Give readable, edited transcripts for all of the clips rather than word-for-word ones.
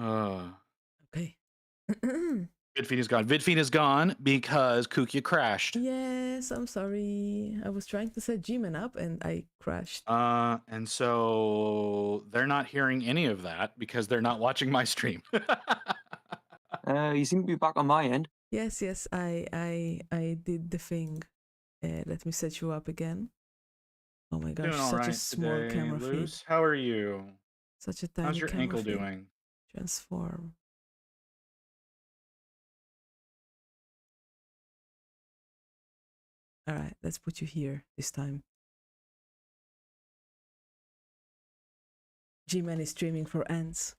Uh, Okay. VidFeed is gone. VidFeed is gone because Kukia crashed. Yes, I'm sorry. I was trying to set G-Man up and I crashed. And so they're not hearing any of that because they're not watching my stream. You seem to be back on my end. Yes, yes, I did the thing. Let me set you up again. Oh my gosh, Doing all such a right small today, camera feed. Luce. How are you? Such a How's tiny your camera ankle feed. doing? Transform. All right, let's put you here this time. G-Man is streaming for ants.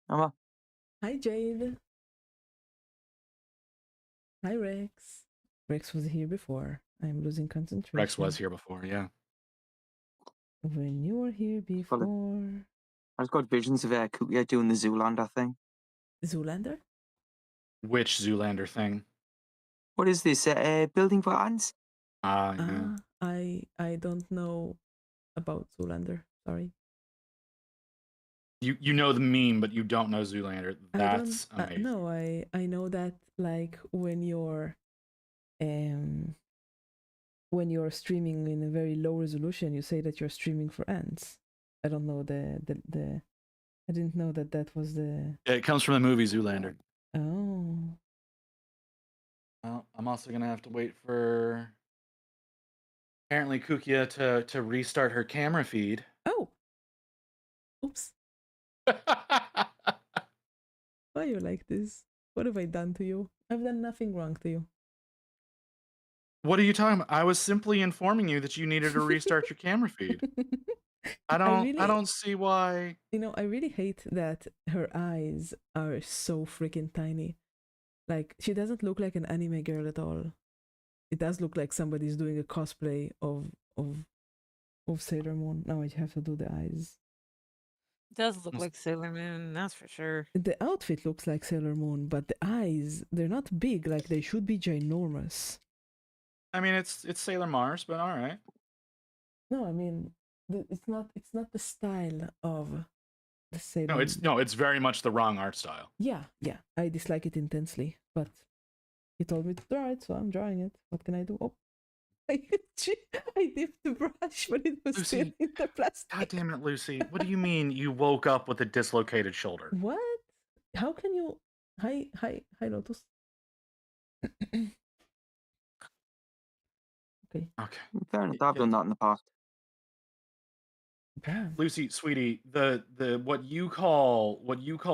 Emma, Hi, Jade. Hi, Rex. Rex was here before. I'm losing concentration. Rex was here before, yeah. When you were here before. I just got visions of Kukia doing the Zoolander thing. Zoolander? Which Zoolander thing? What is this? Building for ants? Yeah. I don't know about Zoolander. Sorry. You know the meme, but you don't know Zoolander. That's amazing. No, I know that like when you're streaming in a very low resolution, you say that you're streaming for ants. I don't know the I didn't know that that was the. It comes from the movie Zoolander. Oh. Well, I'm also gonna have to wait for apparently Kukia to restart her camera feed. Oh. Oops. Why are you like this? What have I done to you? I've done nothing wrong to you. What are you talking about? I was simply informing you that you needed to restart your camera feed. I don't see why. You know, I really hate that her eyes are so freaking tiny. Like, she doesn't look like an anime girl at all. It does look like somebody's doing a cosplay of Sailor Moon. Now I have to do the eyes. It does look like Sailor Moon, that's for sure. The outfit looks like Sailor Moon, but the eyes, they're not big like they should be ginormous. I mean, it's Sailor Mars, but all right. No, I mean, it's not the style of the Sailor No, it's very much the wrong art style. Yeah, I dislike it intensely, but he told me to draw it, so I'm drawing it. What can I do? Oh, I dipped the brush, but it was Lucy, still in the plastic. God damn it, Lucy. What do you mean you woke up with a dislocated shoulder? What? How can you? Hi, Lotus. Okay. Okay. Fair enough. I've done that in the past. Damn. Lucy, sweetie, the what you call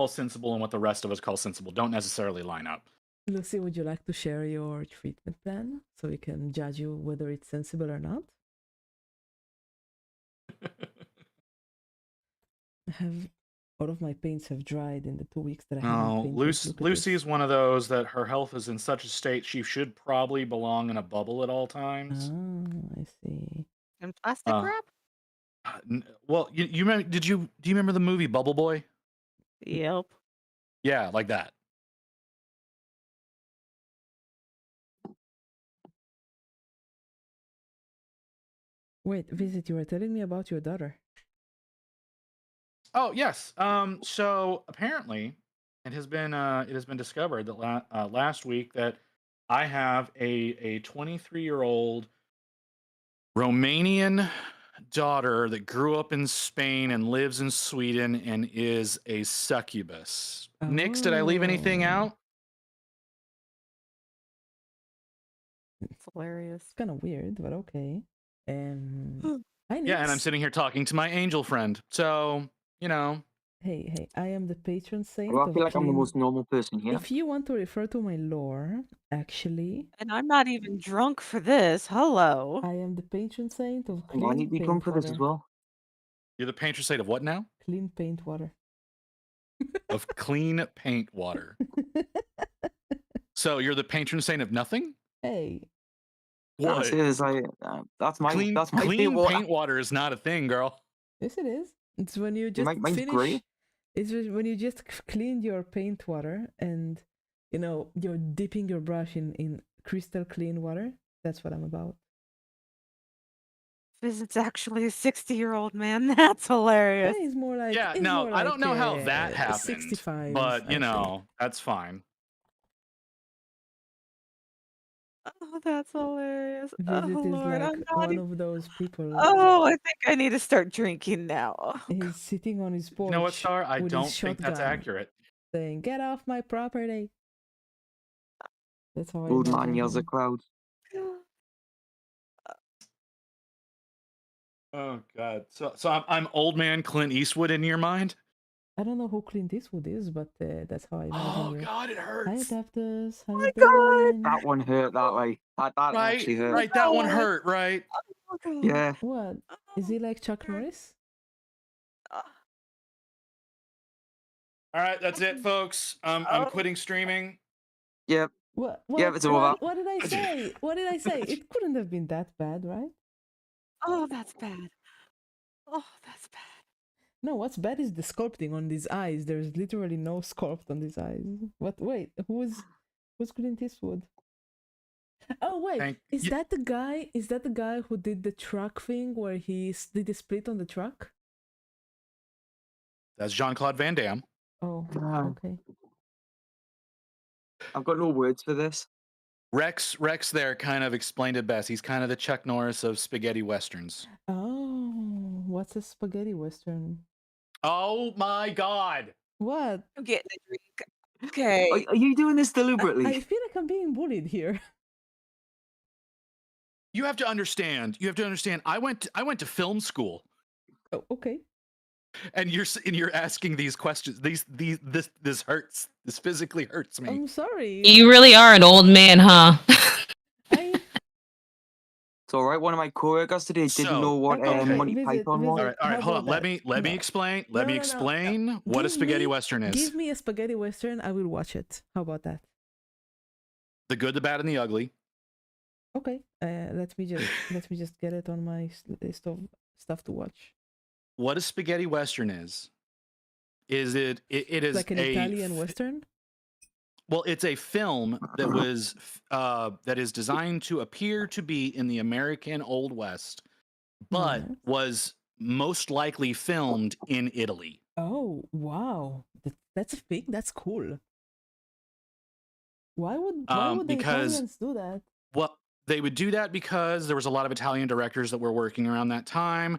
sensible and what the rest of us call sensible don't necessarily line up. Lucy, would you like to share your treatment plan so we can judge you whether it's sensible or not? All of my paints have dried in the 2 weeks that I haven't painted. Lucy is one of those that her health is in such a state she should probably belong in a bubble at all times. Ah, I see. And plastic wrap? Well, you remember? Do you remember the movie Bubble Boy? Yep. Yeah, like that. Wait, Visit, you were telling me about your daughter. Oh yes. So apparently, it has been discovered that last week that I have a 23-year-old Romanian daughter that grew up in Spain and lives in Sweden and is a succubus. Nix, did I leave anything out? It's hilarious. It's kind of weird, but okay. Hi, Nix. Yeah, and I'm sitting here talking to my angel friend. So, you know. Hey, I am the patron saint Well, I of feel like I'm the most normal person here. If you want to refer to my lore, actually... And I'm not even drunk for this. Hello. I am the patron saint of clean I need to be drunk for this as well. You're the patron saint of what now? Clean paint water. Of clean paint water. So you're the patron saint of nothing? Hey. What? That's my clean paint water is not a thing, girl. Yes, it is. It's when you just Mine's great. It's when you just cleaned your paint water and, you know, you're dipping your brush in crystal clean water. That's what I'm about. it's actually a 60-year-old man. That's hilarious. He's more like Yeah, he's no, more I like don't know how that happened, 65, but I you think. know, that's fine. Oh, that's hilarious. Oh, Visit is Lord, like I'm not one e of those people. Oh, I think I need to start drinking now. Oh, He's sitting on his You know what, porch Star? I with his don't think that's shotgun, accurate. saying, "Get off my property." That's how I Old man imagine yells at him. clouds. Oh God. So I'm old man Clint Eastwood in your mind? I don't know who Clint Eastwood is, but that's how I imagine Oh you. God, it Hi, hurts. Adapters. How Oh you my god. doing? That one hurt that way. That Right, actually hurt. right. That one God. hurt, right? Oh god. Yeah. What? Is he like Chuck Norris? Oh. All right, that's it, folks. I'm Oh, quitting streaming. Yep. What? Yep, What? it's over. What did I say? What did I say? It couldn't have been that bad, right? oh, that's bad. Oh, that's bad. No, what's bad is the sculpting on these eyes. There's literally no sculpt on these eyes. What? Wait, who's Clint Eastwood? Oh wait, Thank is you. that the guy? Is that the guy who did the truck thing where he did the split on the truck? That's Jean-Claude Van Damme. Oh, Ah, okay. I've got no words for this. Rex there kind of explained it best. He's kind of the Chuck Norris of spaghetti westerns. Oh, what's a spaghetti western? Oh my God. What? I'm getting a drink. Okay. Are you doing this deliberately? I feel like I'm being bullied here. You have to understand. I went to film school, Oh, okay. and you're asking these questions. This hurts. This physically hurts me. I'm sorry. You really are an old man, huh? I It's all right. One of my coworkers today didn't So, know what okay, okay. Monty Visit, Python was. visit. all right. How Hold about on. Let that? me No. explain. No, Let me no, no, no. explain what a Give spaghetti me- western is. Give me a spaghetti western. I will watch it. How about that? The good, the bad, and the ugly. Okay. Let me just get it on my list of stuff to watch. What a spaghetti western is it is Like an Italian western. Well, it's a film that was that is designed to appear to be in the American Old West, but Yes. was most likely filmed in Italy. Oh wow, that's a thing. That's cool. Why would the Because Italians do that? well, they would do that because there was a lot of Italian directors that were working around that time.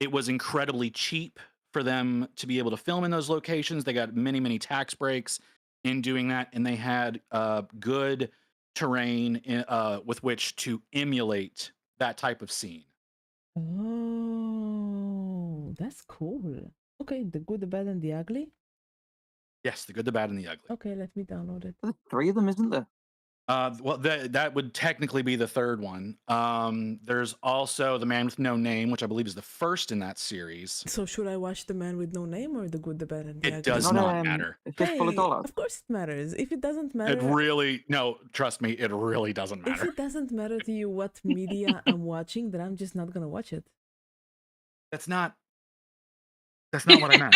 It was incredibly cheap for them to be able to film in those locations. They got many tax breaks in doing that, and they had good terrain with which to emulate that type of scene. Oh, that's cool. Okay, the good, the bad, and the ugly. Yes, the good, the bad, and the ugly. Okay, let me download it. There's 3 of them, isn't there? Well, that would technically be the third one. There's also The Man with No Name, which I believe is the first in that series. So should I watch The Man with No Name or The Good, the Bad, and the Ugly? It does Not not matter. a fistful of Hey, dollars. of course it matters. If it doesn't It matter, really no, trust me, it really doesn't if matter. it doesn't matter to you what media I'm watching, then I'm just not gonna watch it. That's not what I meant.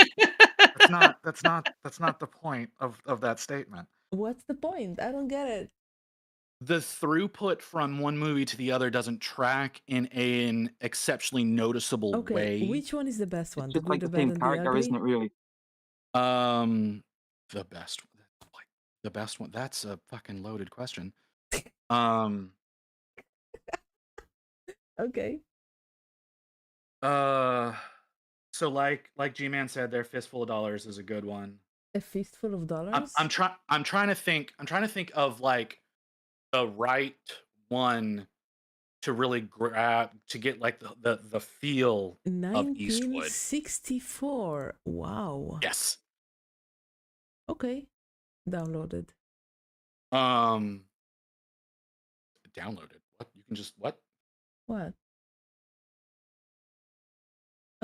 That's not the point of that statement. What's the point? I don't get it. The throughput from one movie to the other doesn't track in an exceptionally noticeable Okay, way. which one is the best one? It's The just Good, like the the Bad, same and the character, Ugly? isn't it, really? The best the best one. That's a fucking loaded question. Okay. So like G-Man said, their Fistful of Dollars is a good one. A Fistful of Dollars? I'm trying to think of like the right one to really grab to get like the feel of Eastwood. 1964. Wow. Yes. Okay. Downloaded. Downloaded. What? You can just what? What?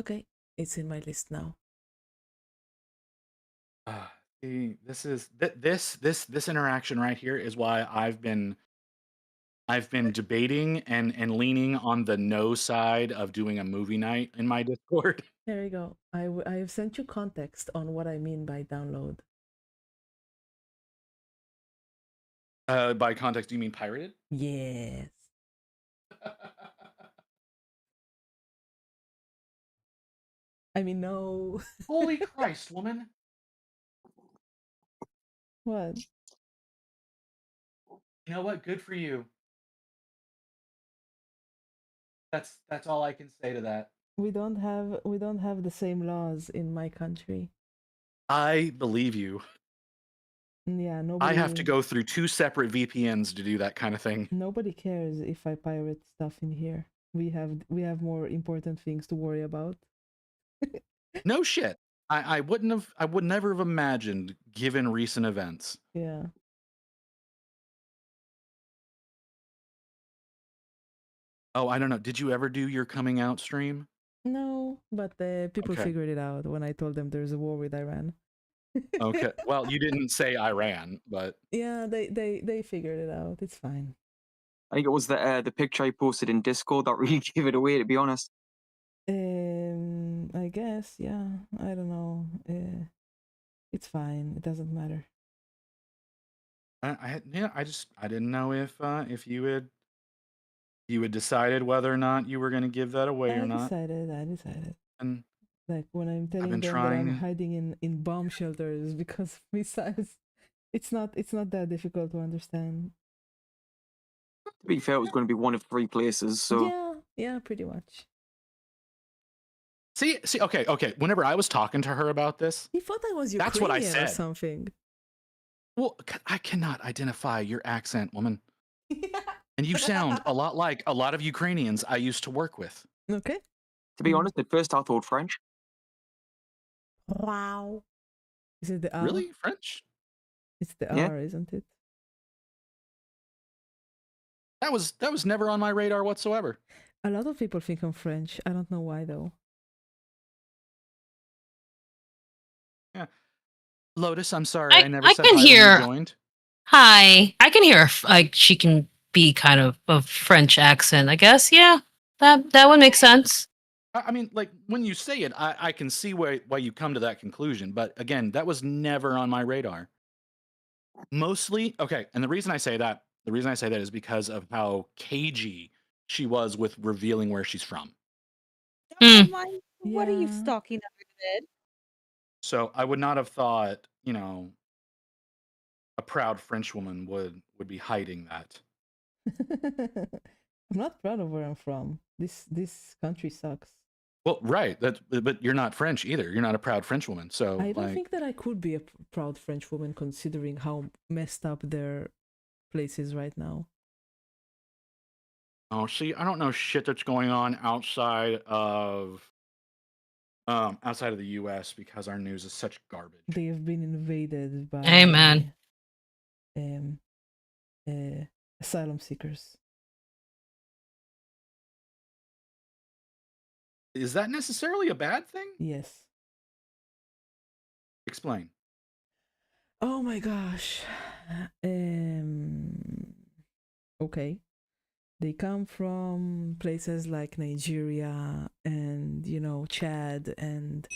Okay. It's in my list now. See, this interaction right here is why I've been debating and leaning on the no side of doing a movie night in my Discord. There you go. I have sent you context on what I mean by download. By context, do you mean pirated? Yes. I mean, no. Holy Christ, woman! What? You know what? Good for you. That's all I can say to that. We don't have the same laws in my country. I believe you. Yeah, I have to nobody go through 2 separate VPNs to do that kind of thing. nobody cares if I pirate stuff in here. We have more important things to worry about. No shit. I would never have imagined given recent events. Yeah. Oh, I don't know. Did you ever do your coming out stream? No, but people Okay. figured it out when I told them there's a war with Iran. Okay. Well, you didn't say Iran, but Yeah, they figured it out. It's fine. I think it was the picture I posted in Discord that really gave it away, to be honest. I guess, yeah. I don't know. It's fine. It doesn't matter. I didn't know if you had decided whether or not you were going to give that away or not. I decided. And Like when I'm telling been them that I'm trying- hiding in bomb shelters because of missiles, it's not that difficult to understand. To be fair, it was going to be one of 3 places, so Yeah, pretty much. see, okay. Whenever I was talking to her about this, He thought I was Ukrainian That's what I or said. something. well, I cannot identify your accent, woman. And you sound a lot like a lot of Ukrainians I used to work with. Okay. to be honest, at first I thought French. Wow. Is it the R? Really? French? It's the Yeah. R, isn't it? That was never on my radar whatsoever. A lot of people think I'm French. I don't know why though. Lotus, I'm sorry. I never I said can hi when hear- you joined. Hi. I can hear like she can be kind of a French accent, I guess. Yeah. That would make sense. I mean, like when you say it, I can see why you come to that conclusion. But again, that was never on my radar. Mostly, okay. And the reason I say that is because of how cagey she was with revealing where she's from. Hmm. What are you Yeah. stalking under the bed? So I would not have thought, a proud French woman would be hiding that. I'm not proud of where I'm from. This country sucks. Well, right. But you're not French either. You're not a proud French woman. So I don't like, think that I could be a proud French woman considering how messed up their place is right now. oh, see, I don't know shit that's going on outside of the US because our news is such garbage. They have been invaded by Amen. Asylum seekers. Is that necessarily a bad thing? Yes. Explain. Oh my gosh. Okay. They come from places like Nigeria and Chad and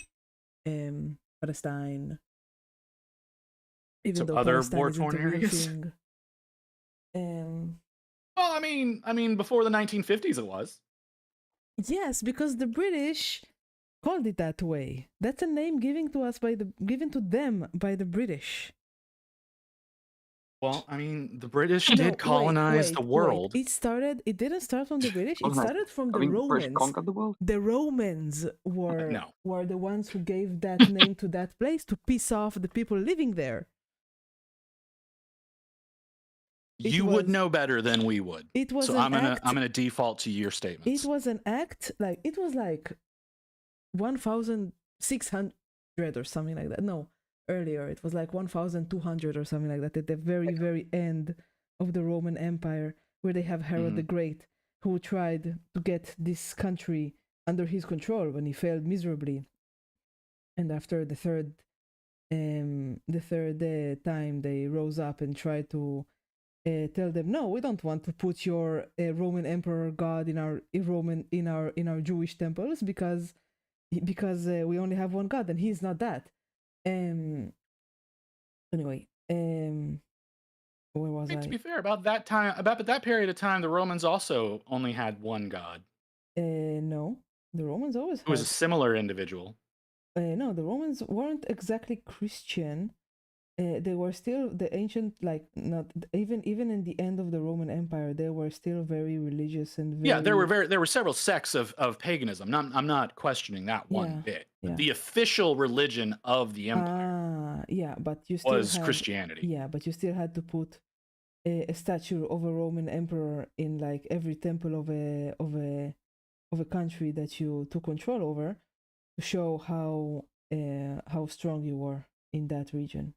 Palestine. Even So though other Palestine isn't war-torn a real areas? thing. Well, I mean, before the 1950s, it was. Yes, because the British called it that way. That's a name given to them by the British. Well, I mean, the British No, did colonize the world. It didn't start from the British. It Colonized. started from I the mean, the British Romans. conquered the world. The Romans No. were the ones who gave that name to that place to piss off the people living there. It You would was- know better than we would. It was So an I'm act. gonna default to your statements. It was an act like it was like 1,600 or something like that. No, earlier it was like 1,200 or something like that at the very very end of the Roman Empire, where they have Herod the Great, who tried to get this country under his control when he failed miserably. And after the third time, they rose up and tried to tell them, no, we don't want to put your Roman Emperor God in our Jewish temples because we only have one God and he's not that. Anyway, where was I mean, I? to be fair, about that period of time, the Romans also only had one god. No, the Romans always It was a had. similar individual. no, the Romans weren't exactly Christian. They were still the ancient, like not even in the end of the Roman Empire, they were still very religious and very Yeah, there were several sects of paganism. I'm not questioning that one yeah bit. yeah. The official religion of the empire Yeah, but you still was had Christianity. yeah, but you still had to put a statue of a Roman emperor in like every temple of a country that you took control over to show how strong you were in that region.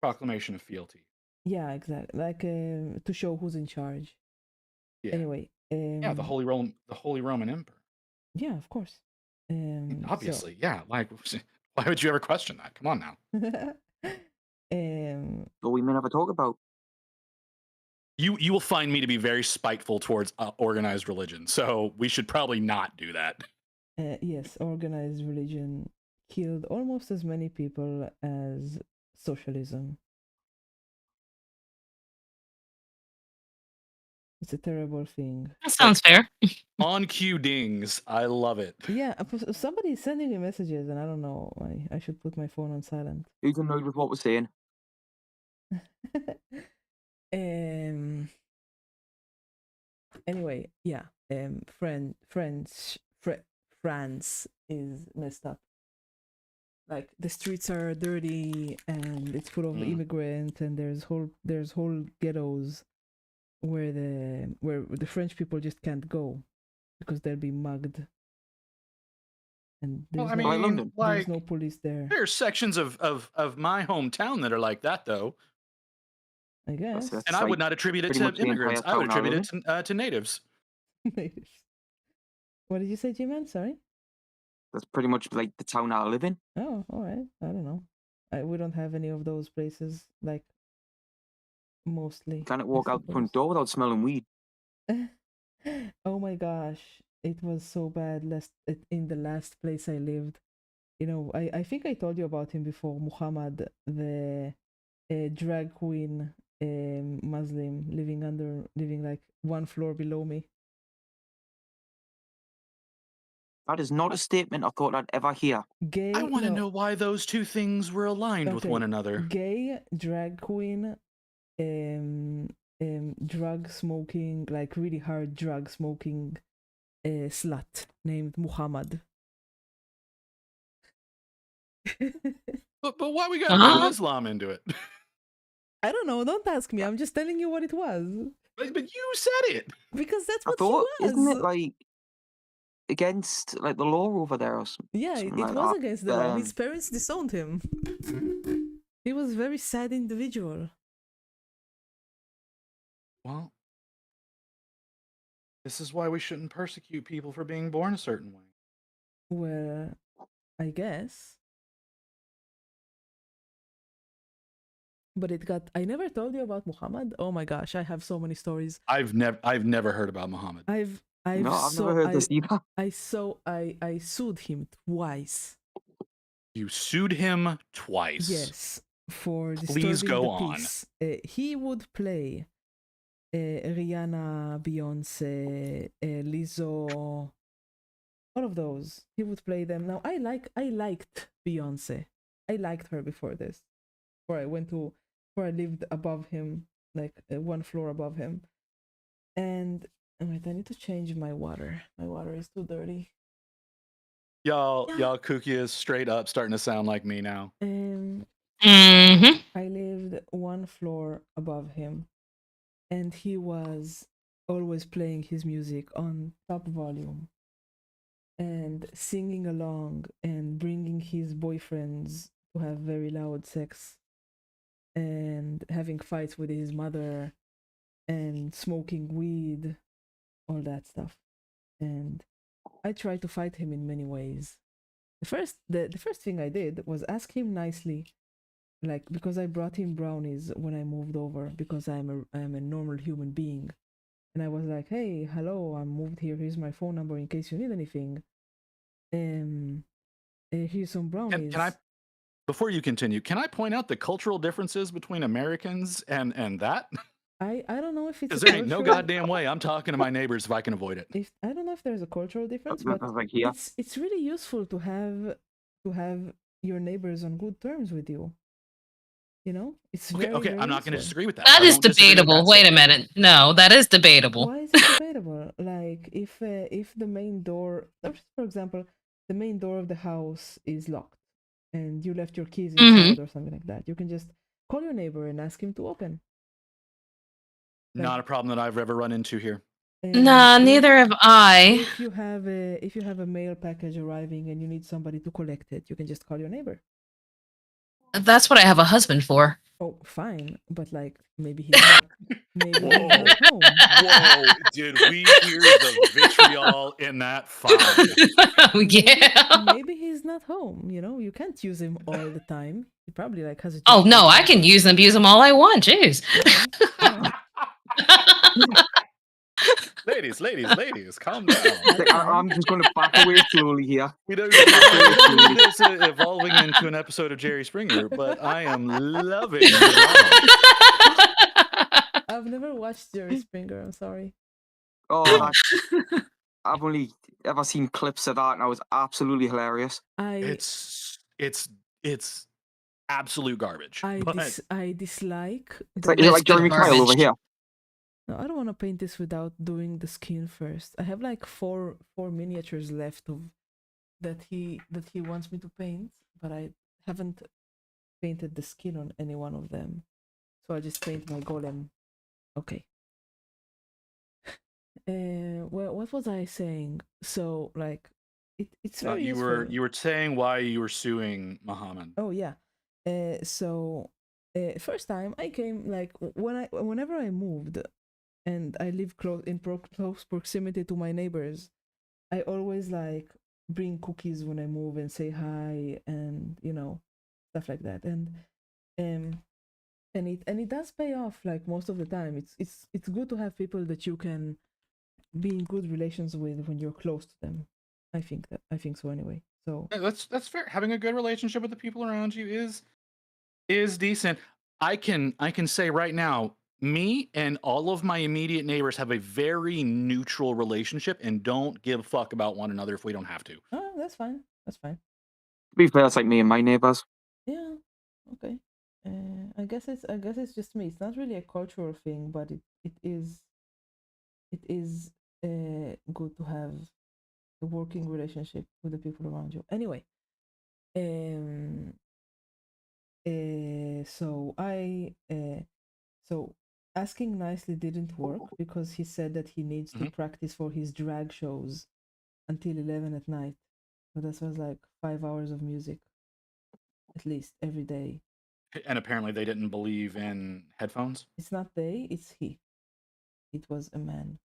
Proclamation of fealty. Yeah, exactly. Like to show who's in charge. Yeah. Anyway, Yeah, the Holy Roman Emperor. yeah, of course. Obviously, yeah. Like, why would you ever question that? Come on now. What we may never talk about. You will find me to be very spiteful towards organized religion, so we should probably not do that. Yes, organized religion killed almost as many people as socialism. It's a terrible thing. That sounds fair. On cue dings. I love it. Yeah, somebody is sending me messages, and I don't know. I should put my phone on silent. Who's annoyed with what we're saying? Anyway, yeah. France is messed up. Like the streets are dirty and it's full of immigrants, and there's whole ghettos where the French people just can't go because they'll be mugged. And Well, there's I no, mean, London. there's like, no police there. there are sections of my hometown that are like that, though, I guess. That's and I like would not attribute it pretty to much the entire immigrants. I would town I attribute live it to natives. What did you say, G-Man? Sorry. That's pretty much like the town I live in. Oh, all right. I don't know. We don't have any of those places, like mostly. You can't I walk out the front suppose. door without smelling weed. Oh my gosh, it was so bad in the last place I lived. You know, I think I told you about him before, Muhammad, the drag queen Muslim living like one floor below me. That is not a statement I thought I'd ever hear. Gay, I want to no, know why those two things were aligned with one okay, another. gay drag queen, drug smoking, like really hard drug smoking slut named Muhammad. But why we gotta bring Uh-huh. Islam into it? I don't know. Don't ask me. I'm just telling you what it was But you said it. because that's I what thought, he was. isn't it like against like the law over there or something? Yeah, it something like was that? against the law. His parents disowned him. He was a very sad individual. Well, this is why we shouldn't persecute people for being born a certain way. Well, I guess. But I never told you about Muhammad. Oh my gosh, I have so many stories. I've never heard about Muhammad. I've No, I've never heard this either. I sued him twice. You sued him twice. Yes, for Please disturbing go the on. peace. He would play Rihanna, Beyonce, Lizzo, all of those. He would play them. Now I liked Beyonce. I liked her before this. Before I lived above him, like one floor above him. And wait, I need to change my water. My water is too dirty. Y'all Kuki is straight up starting to sound like me now. Mm-hmm. I lived one floor above him, and he was always playing his music on top volume and singing along and bringing his boyfriends to have very loud sex and having fights with his mother and smoking weed, all that stuff. And I tried to fight him in many ways. The first thing I did was ask him nicely, like, because I brought him brownies when I moved over because I am a normal human being, and I was like, hey, hello, I moved here. Here's my phone number in case you need anything. Here's some brownies. Can I, before you continue, can I point out the cultural differences between Americans and that? I don't know if it's Because a there ain't no cultural- goddamn way I'm talking to my neighbors if I can avoid it. If I don't know if there's a cultural difference, but Like here. it's really useful to have your neighbors on good terms with you. You know, it's Okay, very, okay, very I'm not going to useful. disagree with that. That I is won't disagree with debatable. that Wait a statement. minute. No, that is debatable. Why is it debatable? Like if the main door, for example, the main door of the house is locked and you left your keys inside or something like that, you can just call your neighbor and ask him to open. Not a problem that I've ever run into here. And Nah, if- neither have I. If you have a mail package arriving and you need somebody to collect it, you can just call your neighbor. That's what I have a husband for. Oh, fine, but like maybe he's not, maybe he's Whoa. not home. Whoa, did we hear the vitriol in that file? Yeah. Maybe he's not home. You know, you can't use him all the time. He probably like has a. Oh job no, or I can use them all I want. Jeez. something. Yeah. Ladies, calm down. I'm just going to back away slowly here. We don't see this evolving into an episode of Jerry Springer, but I am loving the drama. I've never watched Jerry Springer. I'm sorry. Oh, I've only ever seen clips of that, and I was absolutely hilarious. It's absolute garbage. I but dislike. It's the like, is it like good Jeremy Kyle over garbage. here. No, I don't want to paint this without doing the skin first. I have like four miniatures left of that he wants me to paint, but I haven't painted the skin on any one of them. So I just paint my golem. Okay. Well, what was I saying? So like, it's very you useful. were saying why you were suing Muhammad. Oh yeah. So first time I came like whenever I moved, and I live close proximity to my neighbors, I always like bring cookies when I move and say hi and you know stuff like that. And it does pay off like most of the time. It's good to have people that you can be in good relations with when you're close to them. I think so anyway. So Yeah, that's fair. Having a good relationship with the people around you is decent. I can say right now, me and all of my immediate neighbors have a very neutral relationship and don't give a fuck about one another if we don't have to. oh, that's fine. That's fine. To be fair, it's like me and my neighbors. Yeah. Okay. I guess it's just me. It's not really a cultural thing, but it is good to have a working relationship with the people around you. Anyway, so asking nicely didn't work because he said that he needs to practice for his drag shows until 11 at night. But that was like 5 hours of music, at least every day. And apparently they didn't believe in headphones. It's not they, it's he. It was a man.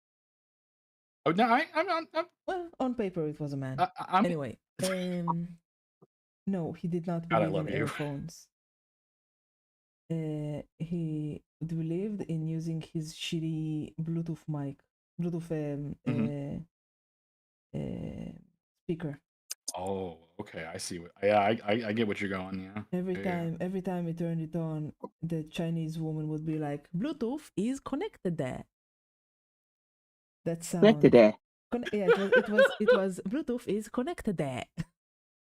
Oh no, I'm Well, on paper it was a man. I'm Anyway, no, he did not God, I believe love in you. earphones. He believed in using his shitty Bluetooth speaker. Oh, okay. I see what. Yeah, I get what you're going. Yeah. Every Yeah. time he turned it on, the Chinese woman would be like, "Bluetooth is connected there." That sound. Today. Yeah, it was Bluetooth is connected there,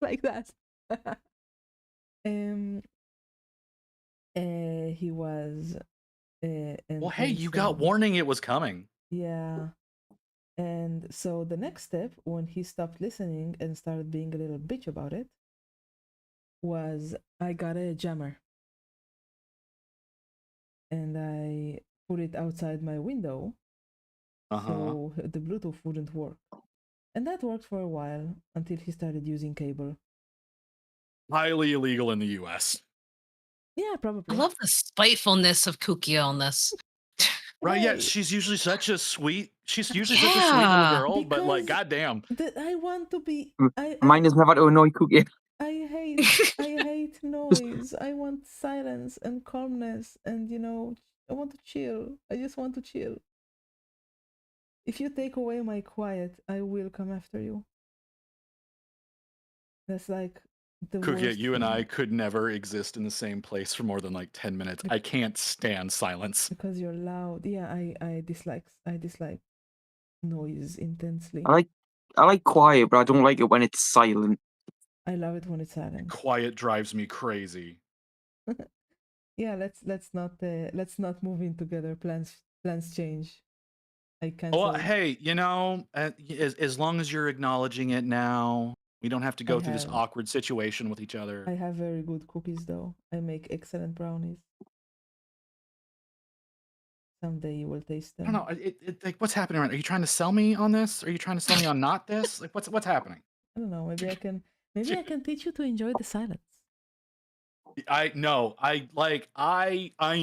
like that. He was. Well, hey, you got warning it was coming. Yeah. And so the next step, when he stopped listening and started being a little bitch about it, was I got a jammer. And I put it outside my window so the Bluetooth wouldn't work. And that worked for a while until he started using cable. Highly illegal in the U.S. Yeah, I probably. love the spitefulness of Kukia on this. Right? Yeah, Right. she's usually such a sweet. She's usually such a sweet Yeah. little girl, but like, Because- goddamn. I want to be. Mine is never to annoy Cookie. I hate noise. I want silence and calmness, and I want to chill. I just want to chill. If you take away my quiet, I will come after you. That's like The Cookie, worst you and I thing, could never exist in the same place for more than like 10 minutes. I can't stand silence. because you're loud. Yeah, I dislike noise intensely. I like quiet, but I don't like it when it's silent. I love it when it's silent. Quiet drives me crazy. Yeah, let's not move in together. Plans change. I Well, cancel. hey, as long as you're acknowledging it now, we don't have to go through this have- awkward situation with each other. I have very good cookies though. I make excellent brownies. Someday you will taste I them. don't know. Like, what's happening right now? Are you trying to sell me on this? Are you trying to sell me on not this? Like, what's happening? I don't know. Maybe I can teach you to enjoy the silence. I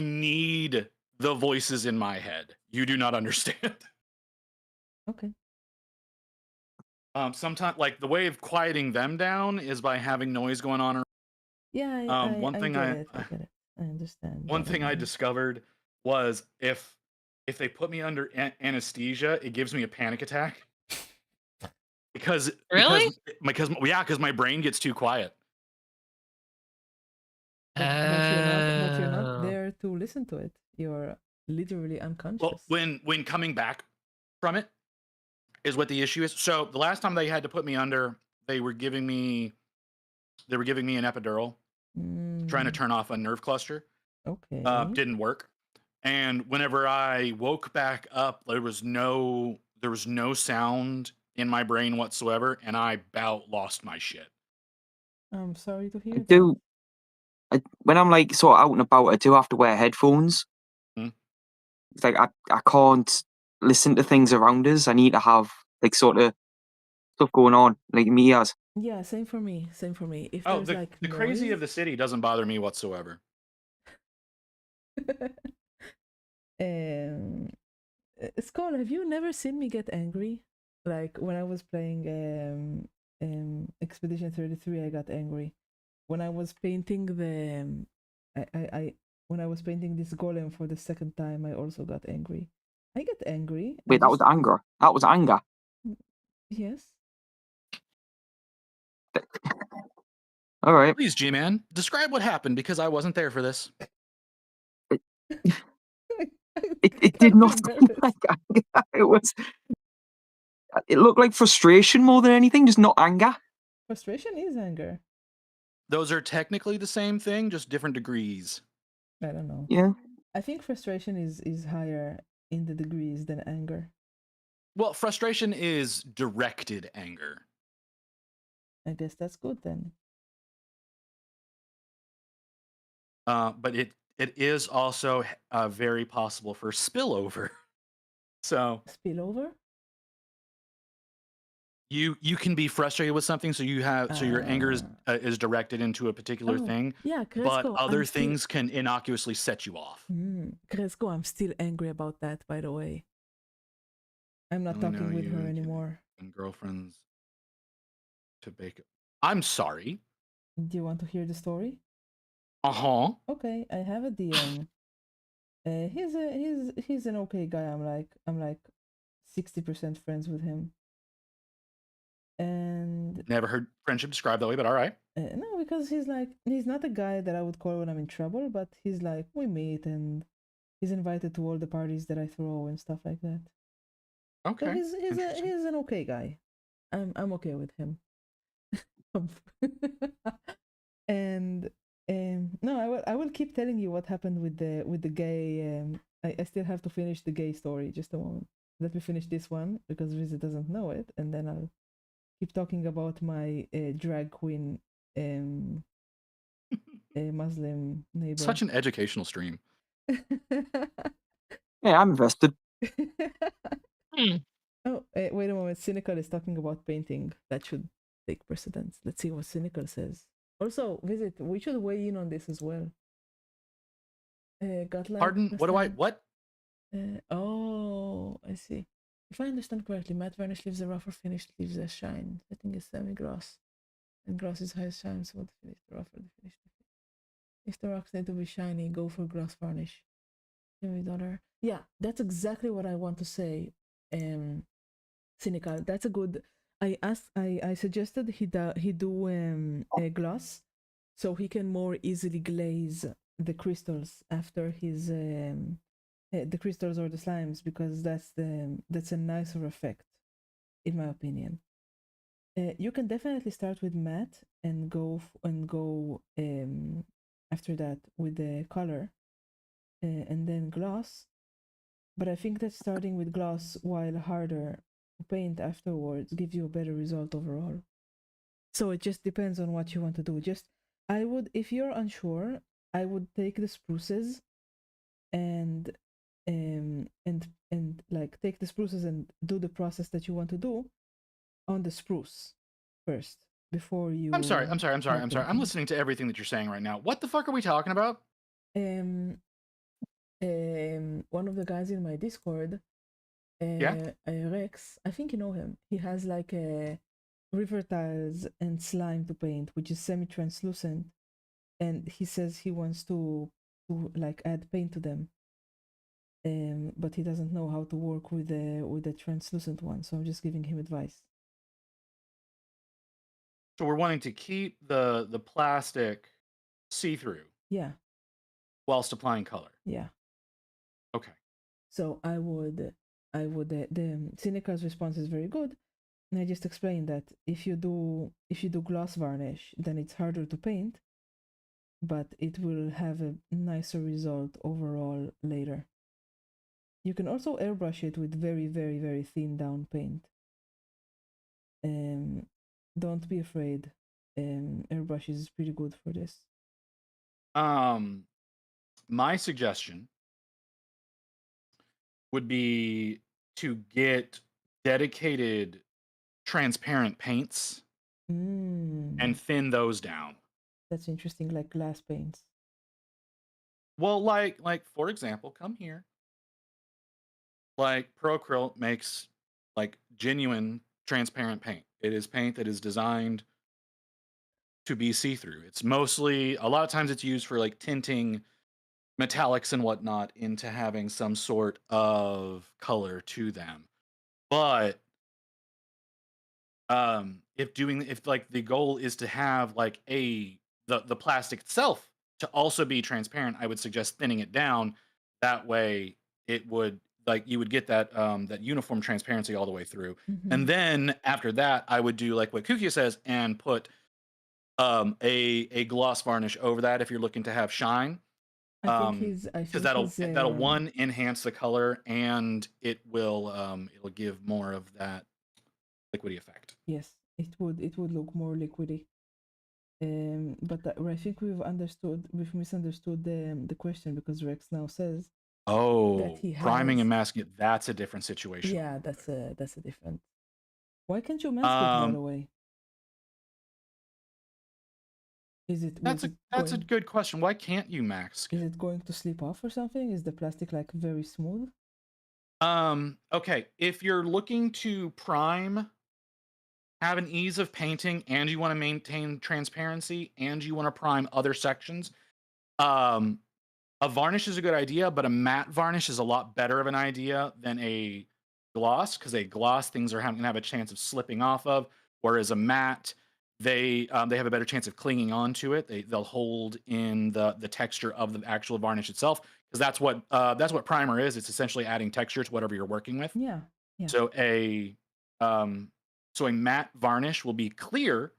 need the voices in my head. You do not understand. Okay. Sometimes, like, the way of quieting them down is by having noise going on. Yeah, One I thing get it. I get it. I understand. One but, thing I discovered was if they put me under anesthesia, it gives me a panic attack because Really? because my brain gets too quiet. but you're not Oh. there to listen to it. You're literally unconscious. Well, when coming back from it is what the issue is. So the last time they had to put me under, they were giving me an epidural, trying to turn off a nerve cluster. Okay. Didn't work. And whenever I woke back up, there was no sound in my brain whatsoever, and I about lost my shit. I'm sorry to hear I that. do. When I'm like sort of out and about, I do have to wear headphones. Hmm. It's like I can't listen to things around us. I need to have like sort of stuff going on, like in my ears. Yeah, same for me. Same for me. If Oh, there's like the crazy of noise- the city doesn't bother me whatsoever. Skull, have you never seen me get angry? Like when I was playing Expedition 33, I got angry. When I was painting when I was painting this golem for the second time, I also got angry. I get angry. Wait, that was anger. That was anger. Yes. All right. Please, G-Man, describe what happened because I wasn't there for this. It did not seem like anger. It looked like frustration more than anything, just not anger. Frustration is anger. Those are technically the same thing, just different degrees. I don't know. Yeah. I think frustration is higher in the degrees than anger. Well, frustration is directed anger. I guess that's good then. But it is also very possible for spillover. So Spillover? you can be frustrated with something, so your anger is directed into a particular Oh, thing, yeah, but Cresco, other I'm still- things can innocuously set you off. Cresco, I'm still angry about that, by the way. I'm not Oh, no, talking with her you anymore. and girlfriends to bake. I'm sorry. Do you want to hear the story? Uh-huh. Okay, I have a DM. He's an okay guy. I'm like 60% friends with him. And Never heard friendship described that way, but all right. no, because he's not a guy that I would call when I'm in trouble, but he's like, we meet and he's invited to all the parties that I throw and stuff like that. Okay. So he's an okay guy. I'm okay with him. And no, I will keep telling you what happened with the gay. I still have to finish the gay story. Just a moment. Let me finish this one because Rizzy doesn't know it, and then I'll keep talking about my drag queen Muslim neighbor. Such an educational stream. Yeah, I'm invested. Oh, wait a moment. Cynical is talking about painting. That should take precedence. Let's see what Cynical says. Also, Visit, we should weigh in on this as well. Godlike, Pardon? What do I? What? Oh, I see. If I understand correctly, matte varnish leaves a rougher finish, leaves a shine. Setting is semi-gloss. And gloss is highest shine, so the finish, the rougher the finish. If the rocks need to be shiny, go for gloss varnish. $20. Yeah, that's exactly what I want to say. Cynical. That's a good. I suggested he do a gloss, so he can more easily glaze the crystals after his the crystals or the slimes, because that's a nicer effect, in my opinion. You can definitely start with matte and go after that with the color, and then gloss. But I think that starting with gloss while harder to paint afterwards gives you a better result overall. So it just depends on what you want to do. I would, if you're unsure, I would take the spruces and like take the spruces and do the process that you want to do on the spruce first before you. I'm sorry. I'm painting. listening to everything that you're saying right now. What the fuck are we talking about? One of the guys in my Discord, Rex, I think you know him. He has like a river tiles and slime to paint, which is semi-translucent, and he says he wants to like add paint to them. But he doesn't know how to work with the translucent one, so I'm just giving him advice. So we're wanting to keep the plastic see-through Yeah, whilst applying color. yeah. Okay. So I would the Seneca's response is very good. And I just explained that if you do gloss varnish, then it's harder to paint, but it will have a nicer result overall later. You can also airbrush it with very, very, very thin down paint. Don't be afraid. Airbrush is pretty good for this. My suggestion would be to get dedicated transparent paints and thin those down. That's interesting, like glass paints. Well, like for example, come here. Like Procryl makes like genuine transparent paint. It is paint that is designed to be see-through. It's mostly, a lot of times it's used for like tinting metallics and whatnot into having some sort of color to them. But if like the goal is to have like the plastic itself to also be transparent, I would suggest thinning it down. That way it would, like, you would get that that uniform transparency all the way through. And then after that, I would do like what Kukia says and put a gloss varnish over that if you're looking to have shine. I think Because that'll one enhance the color, and it'll give more of that liquidy effect. Yes, it would look more liquidy. But I think we've misunderstood the question, because Rex now says Oh, he priming has- and masking it, that's a different situation. yeah, that's a different. Why can't you mask it right away? Is it That's a good question. Why can't you mask? Is it going to slip off or something? Is the plastic like very smooth? Okay, if you're looking to prime, have an ease of painting, and you want to maintain transparency, and you want to prime other sections, a varnish is a good idea, but a matte varnish is a lot better of an idea than a gloss, because a gloss, things are gonna have a chance of slipping off of, whereas a matte, they have a better chance of clinging onto it. They'll hold in the texture of the actual varnish itself, because that's what primer is. It's essentially adding texture to whatever you're working with. Yeah. So a matte varnish will be clear,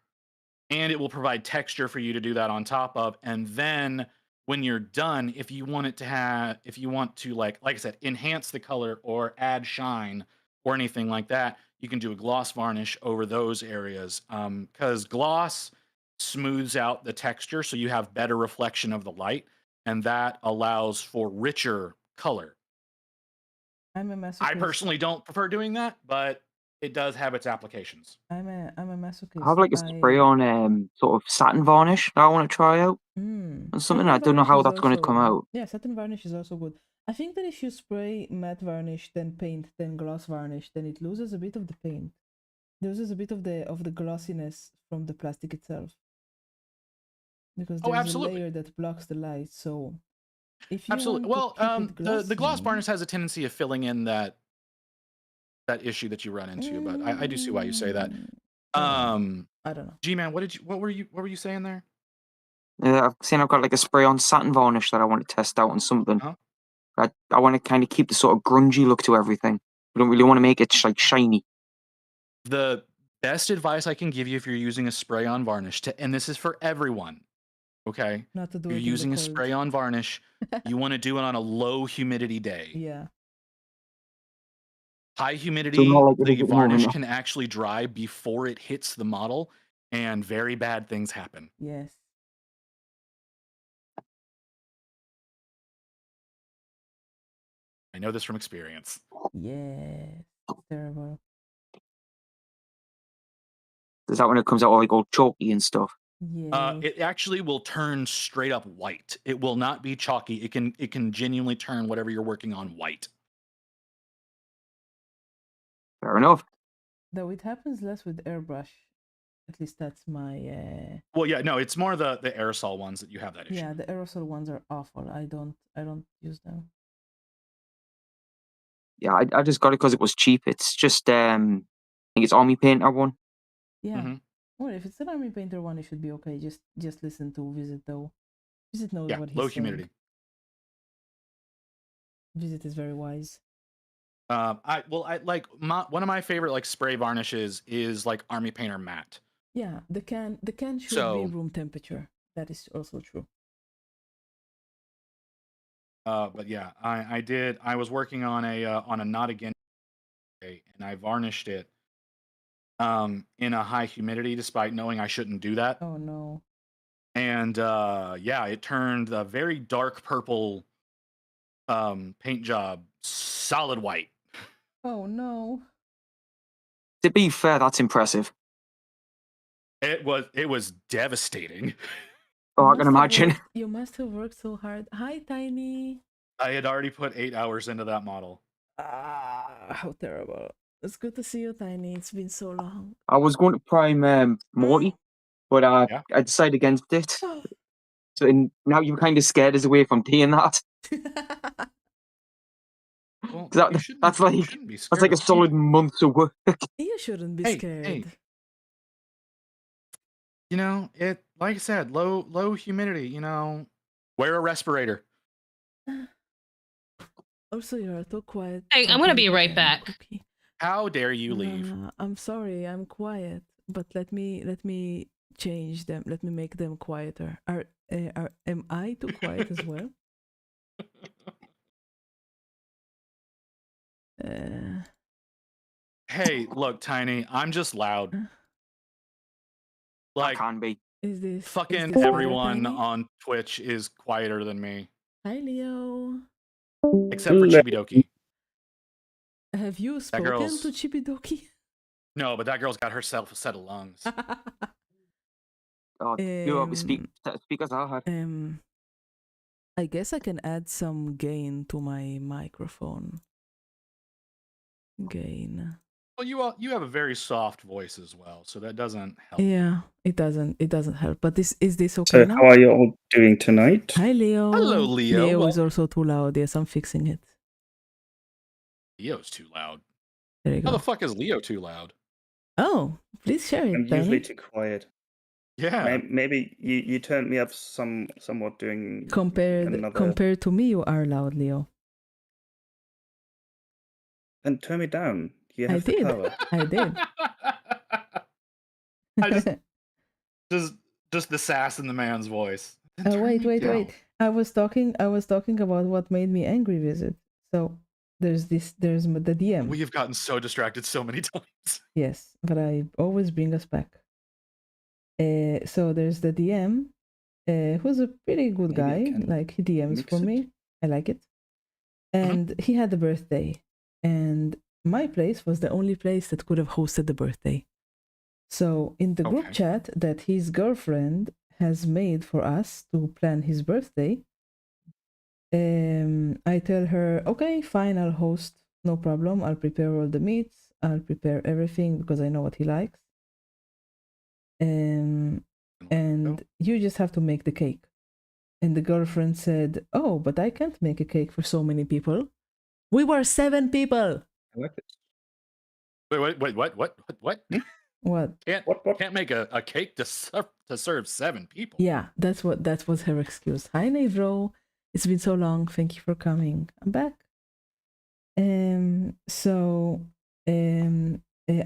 and it will provide texture for you to do that on top of. And then when you're done, if you want to like I said, enhance the color or add shine or anything like that, you can do a gloss varnish over those areas. Because gloss smooths out the texture, so you have better reflection of the light, and that allows for richer color. I'm a masochist. I personally don't prefer doing that, but it does have its applications. I'm a masochist. I have like a spray on sort of satin varnish that I want to try out. And something, I don't know how that's going to come out. Yeah, satin varnish is also good. I think that if you spray matte varnish, then paint, then gloss varnish, then it loses a bit of the paint. It loses a bit of the glossiness from the plastic itself. Because there's a layer that blocks the light. So if you absolutely, well, the gloss varnish has a tendency of filling in that issue that you run into, but I do see why you say that. I don't know. G-Man, what were you saying there? I've seen I've got like a spray-on satin varnish that I want to test out on something. Uh-huh. I want to kind of keep the sort of grungy look to everything. I don't really want to make it like shiny. The best advice I can give you if you're using a spray-on varnish, and this is for everyone, okay? Not to do You're it in the using a cold. spray-on varnish. You want to do it on a low humidity day. Yeah. High humidity, not like it is the at the moment. varnish can actually dry before it hits the model, and very bad things happen. Yes. I know this from experience. Yes. Terrible. Is that when it comes out all like all chalky and stuff? Yeah. It actually will turn straight up white. It will not be chalky. It can genuinely turn whatever you're working on white. Fair enough. Though it happens less with airbrush. At least that's my Well, yeah, no, it's more the aerosol ones that you have that issue. yeah, the aerosol ones are awful. I don't use them. Yeah, I just got it because it was cheap. It's just I think it's Army Painter one. Yeah. Mhm. Well, if it's an Army Painter one, it should be okay. Just listen to Visit though. Visit knows Yeah, what he's low saying. humidity. Visit is very wise. I like one of my favorite like spray varnishes is like Army Painter matte. Yeah, the can should So- be room temperature. That is also true. But yeah, I was working on a Not Again day, and I varnished it in a high humidity despite knowing I shouldn't do that. Oh no. And yeah, it turned a very dark purple paint job solid white. Oh no. To be fair, that's impressive. It was devastating. Oh, You I can must have imagine. you must have worked so hard. Hi, Tiny. I had already put 8 hours into that model. Ah, how terrible. It's good to see you, Tiny. It's been so long. I was going to prime Morty, but Yeah. I decided against it. So now you've kind of scared us away from doing that. Well, That- you shouldn't- that's you like- shouldn't be That's like a scared. solid month's of work. You shouldn't be Hey, scared. hey. You know, it like I said, low humidity, you know. Wear a respirator. Also, you're too quiet. Hey, I'm gonna be right back. Cookie. How dare you leave? I'm sorry, I'm quiet, but let me change them. Let me make them quieter. Am I too quiet as well? Hey, look, Tiny, I'm just loud. I Like can be. Is this fucking better, everyone Tiny? on Twitch is quieter than me, Hi, Leo. except for Chibidoki. Have you spoken girl's- to Chibidoki? No, but that girl's got herself a set of lungs. Oh, you speakers are hard. I guess I can add some gain to my microphone. Gain. Well, you have a very soft voice as well, so that doesn't help. Yeah, it doesn't help. But is this okay So, now? how are you all doing tonight? Hi, Leo. Hello, Leo. Leo Well- is also too loud. Yes, I'm fixing it. Leo's too loud. There you How go. the fuck is Leo too loud? Oh, please share I'm it, Tiny. usually too quiet. Yeah. Maybe you turned me up somewhat doing Compared another. to me, you are loud, Leo. And turn me down. You I have the did. power. I did. I just the sass in the man's voice. Then turn Wait. me down. I was talking about what made me angry. Visit. So there's the DM. We have gotten so distracted so many times. Yes, but I always bring us back. So there's the DM, who's a pretty good Maybe I guy. can Like he DMs mix for it. me. I like it. And he had a birthday, and my place was the only place that could have hosted the birthday. So in the group Okay. chat that his girlfriend has made for us to plan his birthday, I tell her, okay, fine, I'll host, no problem. I'll prepare all the meats. I'll prepare everything because I know what he likes. And you just have to make the cake. And the girlfriend said, oh, but I can't make a cake for so many people. We were 7 people. I like it. What? What? What? Can't make a cake to serve 7 people. Yeah, that was her excuse. Hi Navro, it's been so long. Thank you for coming. I'm back.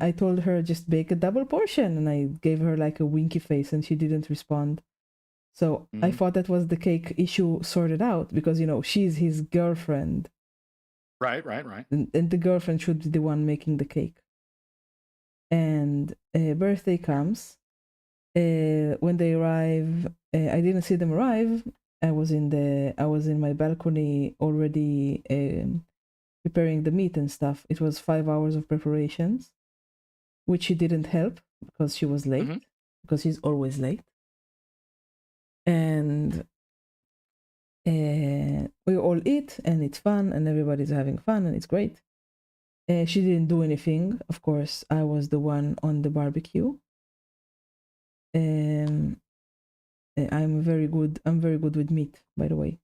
I told her just bake a double portion, and I gave her like a winky face, and she didn't respond. So I Mhm. thought that was the cake issue sorted out, because she's his girlfriend, Right. and the girlfriend should be the one making the cake. And birthday comes. When they arrive, I didn't see them arrive. I was in my balcony already preparing the meat and stuff. It was 5 hours of preparations, which she didn't help because she was late, Mhm. because she's always late. And we all eat, and it's fun, and everybody's having fun, and it's great. She didn't do anything. Of course, I was the one on the barbecue. I'm very good with meat, by the way.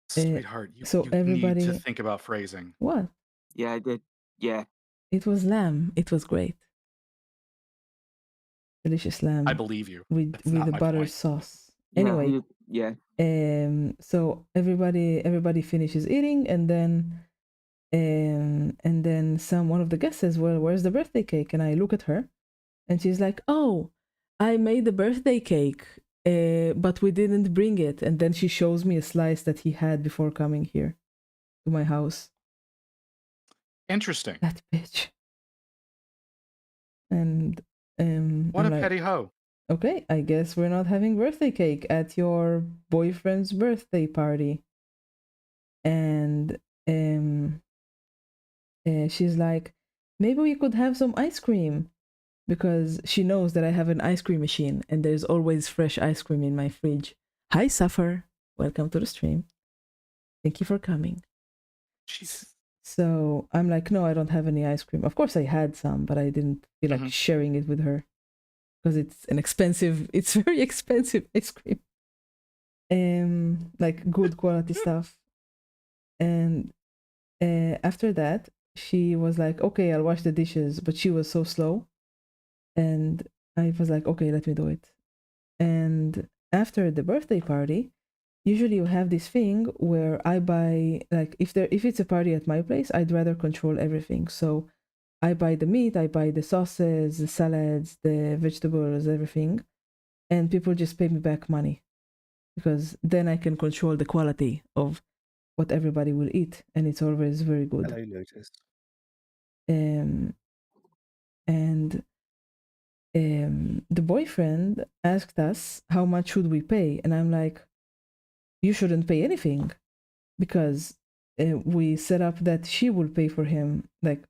Sweetheart, so you need to everybody- think about phrasing. What? Yeah, I did. Yeah. It was lamb. It was great. Delicious lamb I believe you. with That's not the my butter point. sauce. Yeah, Anyway, yeah. so everybody finishes eating, and then one of the guests says, "Well, where's the birthday cake?" And I look at her, and she's like, "Oh, I made the birthday cake, but we didn't bring it." And then she shows me a slice that he had before coming here to my house. Interesting. That bitch. And What I'm a like, petty hoe. okay, I guess we're not having birthday cake at your boyfriend's birthday party. And she's like, maybe we could have some ice cream, because she knows that I have an ice cream machine, and there's always fresh ice cream in my fridge. Hi, Suffer. Welcome to the stream. Thank you for coming. Jesus. So I'm like, no, I don't have any ice cream. Of course I had some, but I didn't feel like Mhm. sharing it with her, because it's very expensive ice cream. Like good quality stuff. And after that, she was like, okay, I'll wash the dishes, but she was so slow. And I was like, okay, let me do it. And after the birthday party, usually you have this thing where I buy, like, if it's a party at my place, I'd rather control everything. So I buy the meat, I buy the sauces, the salads, the vegetables, everything, and people just pay me back money, because then I can control the quality of what everybody will eat, and it's always very good. Hello, Lotus. And the boyfriend asked us how much should we pay, and I'm like, you shouldn't pay anything, because we set up that she will pay for him, like,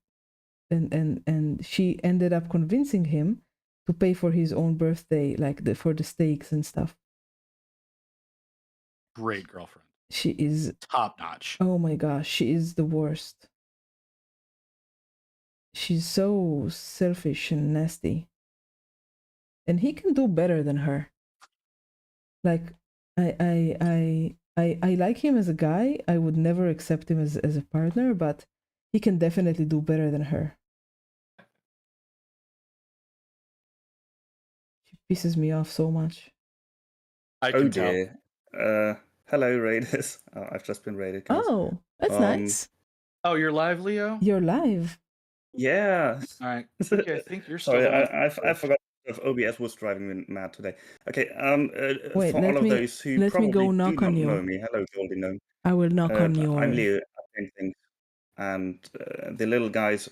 and she ended up convincing him to pay for his own birthday, like for the steaks and stuff. Great girlfriend. She is, Top notch. oh my gosh, she is the worst. She's so selfish and nasty, and he can do better than her. Like, I like him as a guy. I would never accept him as a partner, but he can definitely do better than her. She pisses me off so much. I Oh can tell. dear. Hello, Raiders. Oh, I've just been raided. guys. Oh, that's Um, nice. Oh, you're live, Leo? You're live. Yeah. All right. Okay, I think you're still Sorry, the one. I forgot if OBS was driving me mad today. Okay. Wait, For let all of me- those who let me probably go do knock not on you. know me, hello, Goldie Gnome. I will knock on your. I'm Leo Painting, and the little guys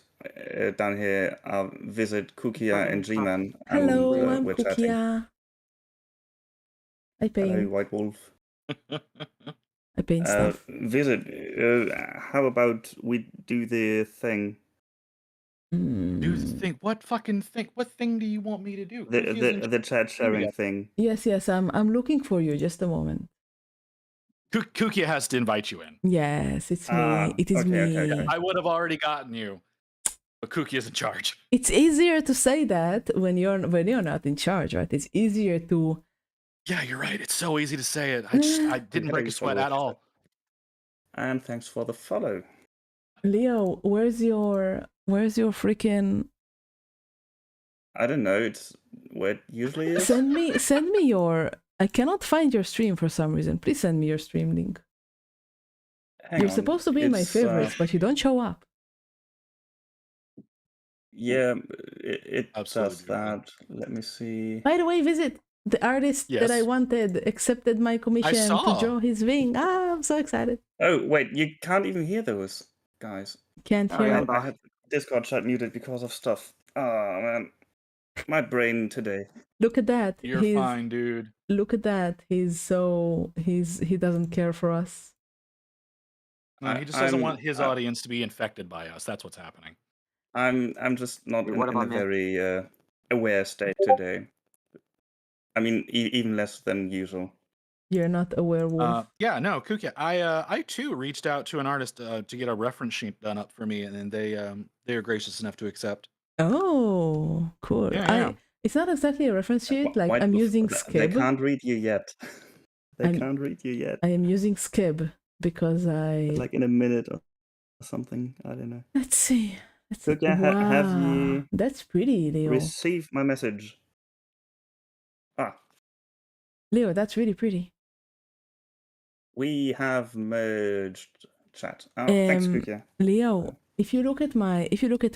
down here are Visit, Kukia, and G-Man. Hello, and, I'm we're chatting. Kukia. I Hello, paint. White Wolf. I paint stuff. Visit, how about we do the thing? Do the Mm. thing. What fucking thing? What thing do you want me to do? The Who gives a the chat sharing yet? thing. Yes, I'm looking for you. Just a moment. Kukia has to invite you in. Yes, it's me. Ah, It is okay, me. okay. I would have already gotten you, but Kukia is in charge. It's easier to say that when you're not in charge, right? It's easier to. Yeah, you're right. It's so easy to say it. I didn't break a sweat at all. And thanks for the follow. Leo, where's your freaking I don't know. It's where it usually is. send me your I cannot find your stream for some reason. Please send me your stream link. Hang You're on. supposed to be in my It's, favorites, but you don't show up. Yeah, it Absolutely does beautiful. that. Let me see. By the way, visit the artist that I Yes. wanted accepted my commission to saw. draw his wing. Ah, I'm so excited. Oh, wait, you can't even hear those guys. Can't Oh, hear. yeah, I back. had Discord chat muted because of stuff. Oh, man. My brain today. Look at that. You're He's fine, dude. look at that. He doesn't care for us. No, he just doesn't I'm- want his audience to be infected by us. That's what's happening. I'm just not Wait, in what a about me? very aware state today. I mean, even less than usual. You're not a werewolf. Yeah, no, Kukia. I too reached out to an artist to get a reference sheet done up for me, and then they are gracious enough to accept. Oh, cool. Yeah. It's not exactly a reference sheet. Wh- Like why I'm the f- using They Skib. can't read you yet. They I'm- can't read you yet. I am using Skib because I. Like in a minute or something. I don't know. Let's see. Let's see. Kukia, have you Wow, that's pretty, Leo. received my message? Ah, Leo, that's really pretty. we have merged chat. Oh, thanks, Kukia. Leo, if you look at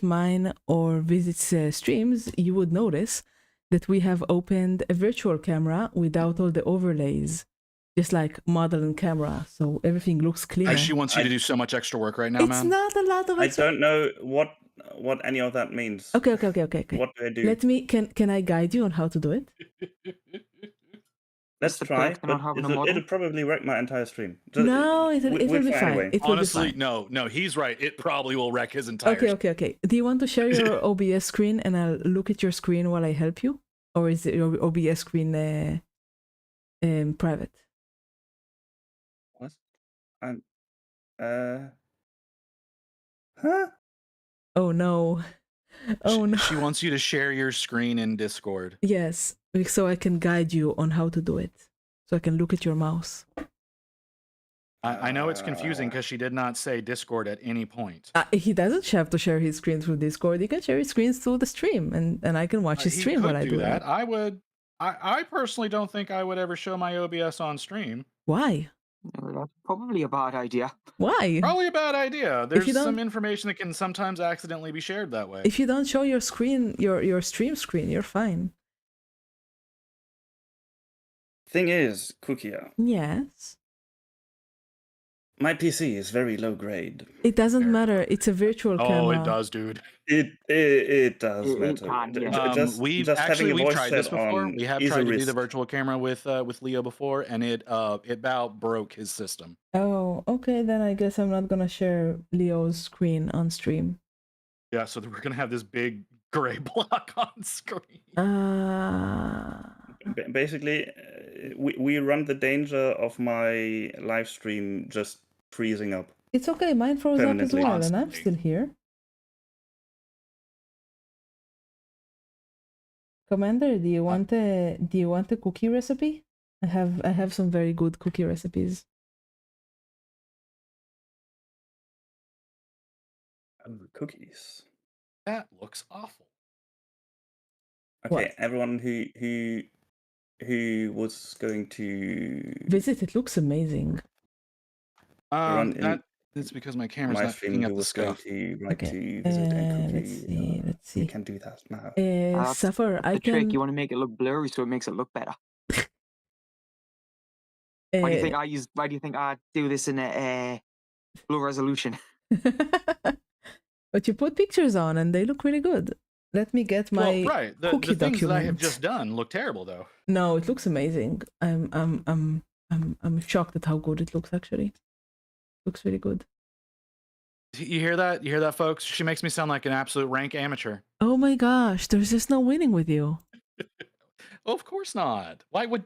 mine or Visit's streams, you would notice that we have opened a virtual camera without all the overlays, just like model and camera, so everything looks cleaner. She wants you to do so much extra work right now, It's man. not a lot of. I don't know what any of that means. Okay. What do I do? Let me. Can I guide you on how to do it? Let's the try, perk of not but having a model? it'll probably wreck my entire stream. No, it will be try fine. anyway. It will be Honestly, fine. no, he's right. It probably will wreck his entire. Okay. Do you want to share your OBS screen and I'll look at your screen while I help you, or is your OBS screen private? What? I'm. Huh? Oh no. Oh no. She wants you to share your screen in Discord. Yes, so I can guide you on how to do it. So I can look at your mouse. I know it's confusing because she did not say Discord at any point. He doesn't have to share his screen through Discord. He can share his screens through the stream, and I can watch his He stream could while I do that. it. I would. I personally don't think I would ever show my OBS on stream. Why? No, that's probably a bad idea. Why? Probably a bad idea. you There's don't- some information that can sometimes accidentally be shared that way. If you don't show your screen, your stream screen, you're fine. Thing is, Kukia, Yes. my PC is very low grade. It doesn't Very matter. It's a virtual Oh, camera. it does, dude. It does It matter. can, yeah. Just We've having actually a we've voice tried this chat before. on We have is a tried to do risk. the virtual camera with Leo before, and it about broke his system. Oh, okay. Then I guess I'm not gonna share Leo's screen on stream. Yeah, so we're gonna have this big gray block on screen. Basically, we run the danger of my live stream just freezing up. It's okay. Mine froze up as Permanently. well, and I'm Constantly. still here. Commander, do you want a cookie recipe? I have some very good cookie recipes. Cookies. That looks awful. Okay, What? everyone who was going to Visit. It looks amazing. Run in That's because my camera's my not stream picking who up the was going stuff. to write Okay. to visit and Let's cookie. see. Let's We see. can do that now. That's Suffer. I the trick. can. You want to make it look blurry so it makes it look better. Why do you think Why do you think I do this in a low resolution? But you put pictures on, and they look really good. Let me get my. Well, right. The cookie things that I have document. just done look terrible, though. No, it looks amazing. I'm shocked at how good it looks. Actually, looks really good. You hear that? You hear that, folks? She makes me sound like an absolute rank amateur. Oh my gosh, there's just no winning with you. Oh, of course not. Why would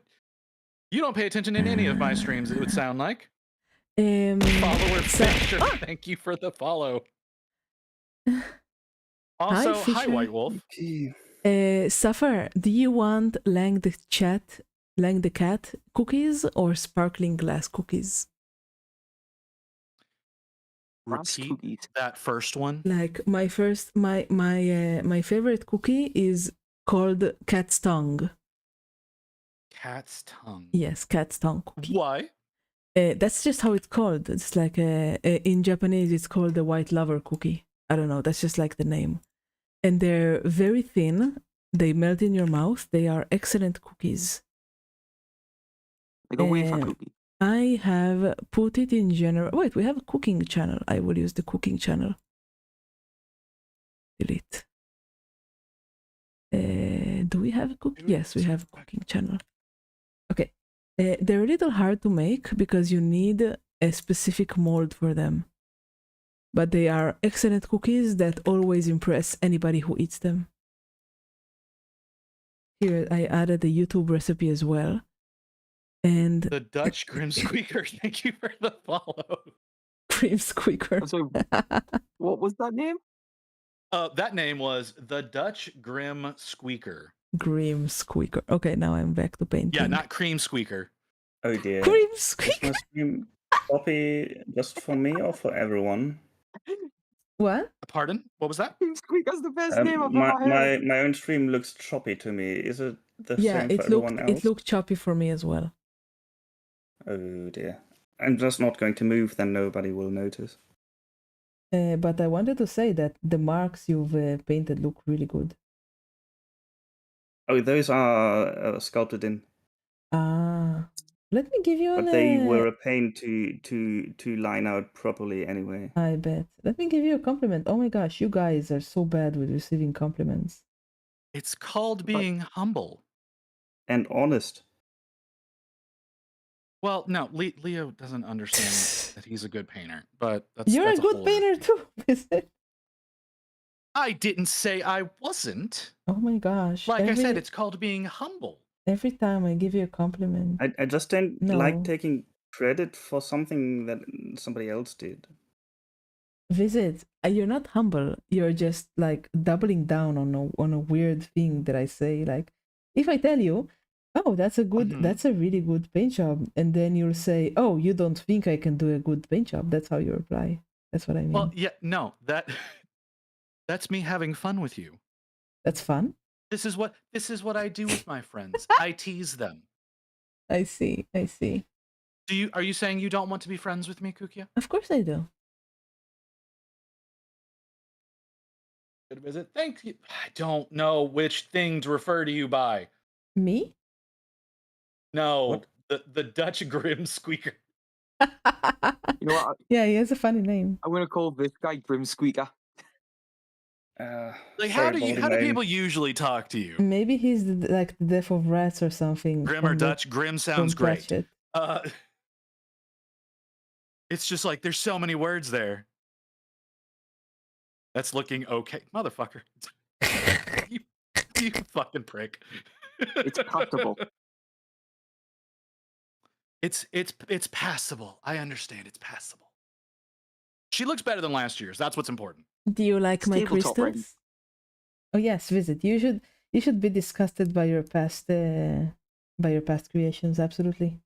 you don't pay attention in any of my streams? It would sound like follower so- Fisher. Thank you for the follow. Also, hi, Fisher. White Wolf. Suffer, do you want Lang the cat cookies or sparkling glass cookies? Fast repeat cookies. that first one? Like my first, my favorite cookie is called cat's tongue. Cat's tongue. Yes, cat's tongue cookie. Why? That's just how it's called. It's like in Japanese, it's called the white lover cookie. I don't know. That's just like the name. And they're very thin. They melt in your mouth. They are excellent cookies. Like a wafer Um, cookie. I have put it in general. Wait, we have a cooking channel. I will use the cooking channel. Delete. Do we have a cook? Yes, we have a cooking channel. Okay. They're a little hard to make because you need a specific mold for them. But they are excellent cookies that always impress anybody who eats them. Here, I added a YouTube recipe as well. And The Dutch Grim Squeaker. Thank you for the follow. cream squeaker. I'm sorry, what was that name? That name was the Dutch Grim Squeaker. Grim squeaker. Okay, now I'm back to painting. Yeah, not Cream Squeaker. Oh dear. cream Is squeaker. my stream copy just for me or for everyone? What? Pardon? What was that? Cream Squeaker's the best name I've ever My heard. my own stream looks choppy to me. Is it the Yeah, same for it everyone looked else? it looked choppy for me as well. Oh dear. I'm just not going to move, then nobody will notice. But I wanted to say that the marks you've painted look really good. Oh, those are sculpted in, Ah, let me give you but an. they were a pain to line out properly anyway. I bet. Let me give you a compliment. Oh my gosh, you guys are so bad with receiving compliments. It's called being humble. And honest. Well, no, Leo doesn't understand that he's a good painter, but that's You're that's a good whole other painter thing. too, is it? I didn't say I wasn't. Oh my gosh. Like I said, every, it's called being humble. every time I give you a compliment. I just don't No. like taking credit for something that somebody else did. Visit. You're not humble. You're just like doubling down on a weird thing that I say. Like, if I tell you, "Oh, that's a really good paint job," and then you'll say, "Oh, you don't think I can do a good paint job?" That's how you reply. That's what I mean. Well, yeah, no, that's me having fun with you. That's fun. This is what I do with my friends. I tease them. I see. I see. Are you saying you don't want to be friends with me, Kukia? Of course I do. Good visit. Thank you. I don't know which thing to refer to you by. Me? No, What? the Dutch Grim Squeaker. You know what? Yeah, he has a funny name. I'm gonna call this guy Grim Squeaker. Like, how Sorry, do people usually talk to you? Maybe he's like the death of rats or something. Grim or from the- Dutch? Grim from sounds great. Pratchett. It's just like there's so many words there. That's looking okay, motherfucker. you fucking prick. It's passable. It's passable. I understand it's passable. She looks better than last year's. That's what's important. Do you like my Tabletop ready. crystals? Oh yes, visit. You should be disgusted by your past creations. Absolutely.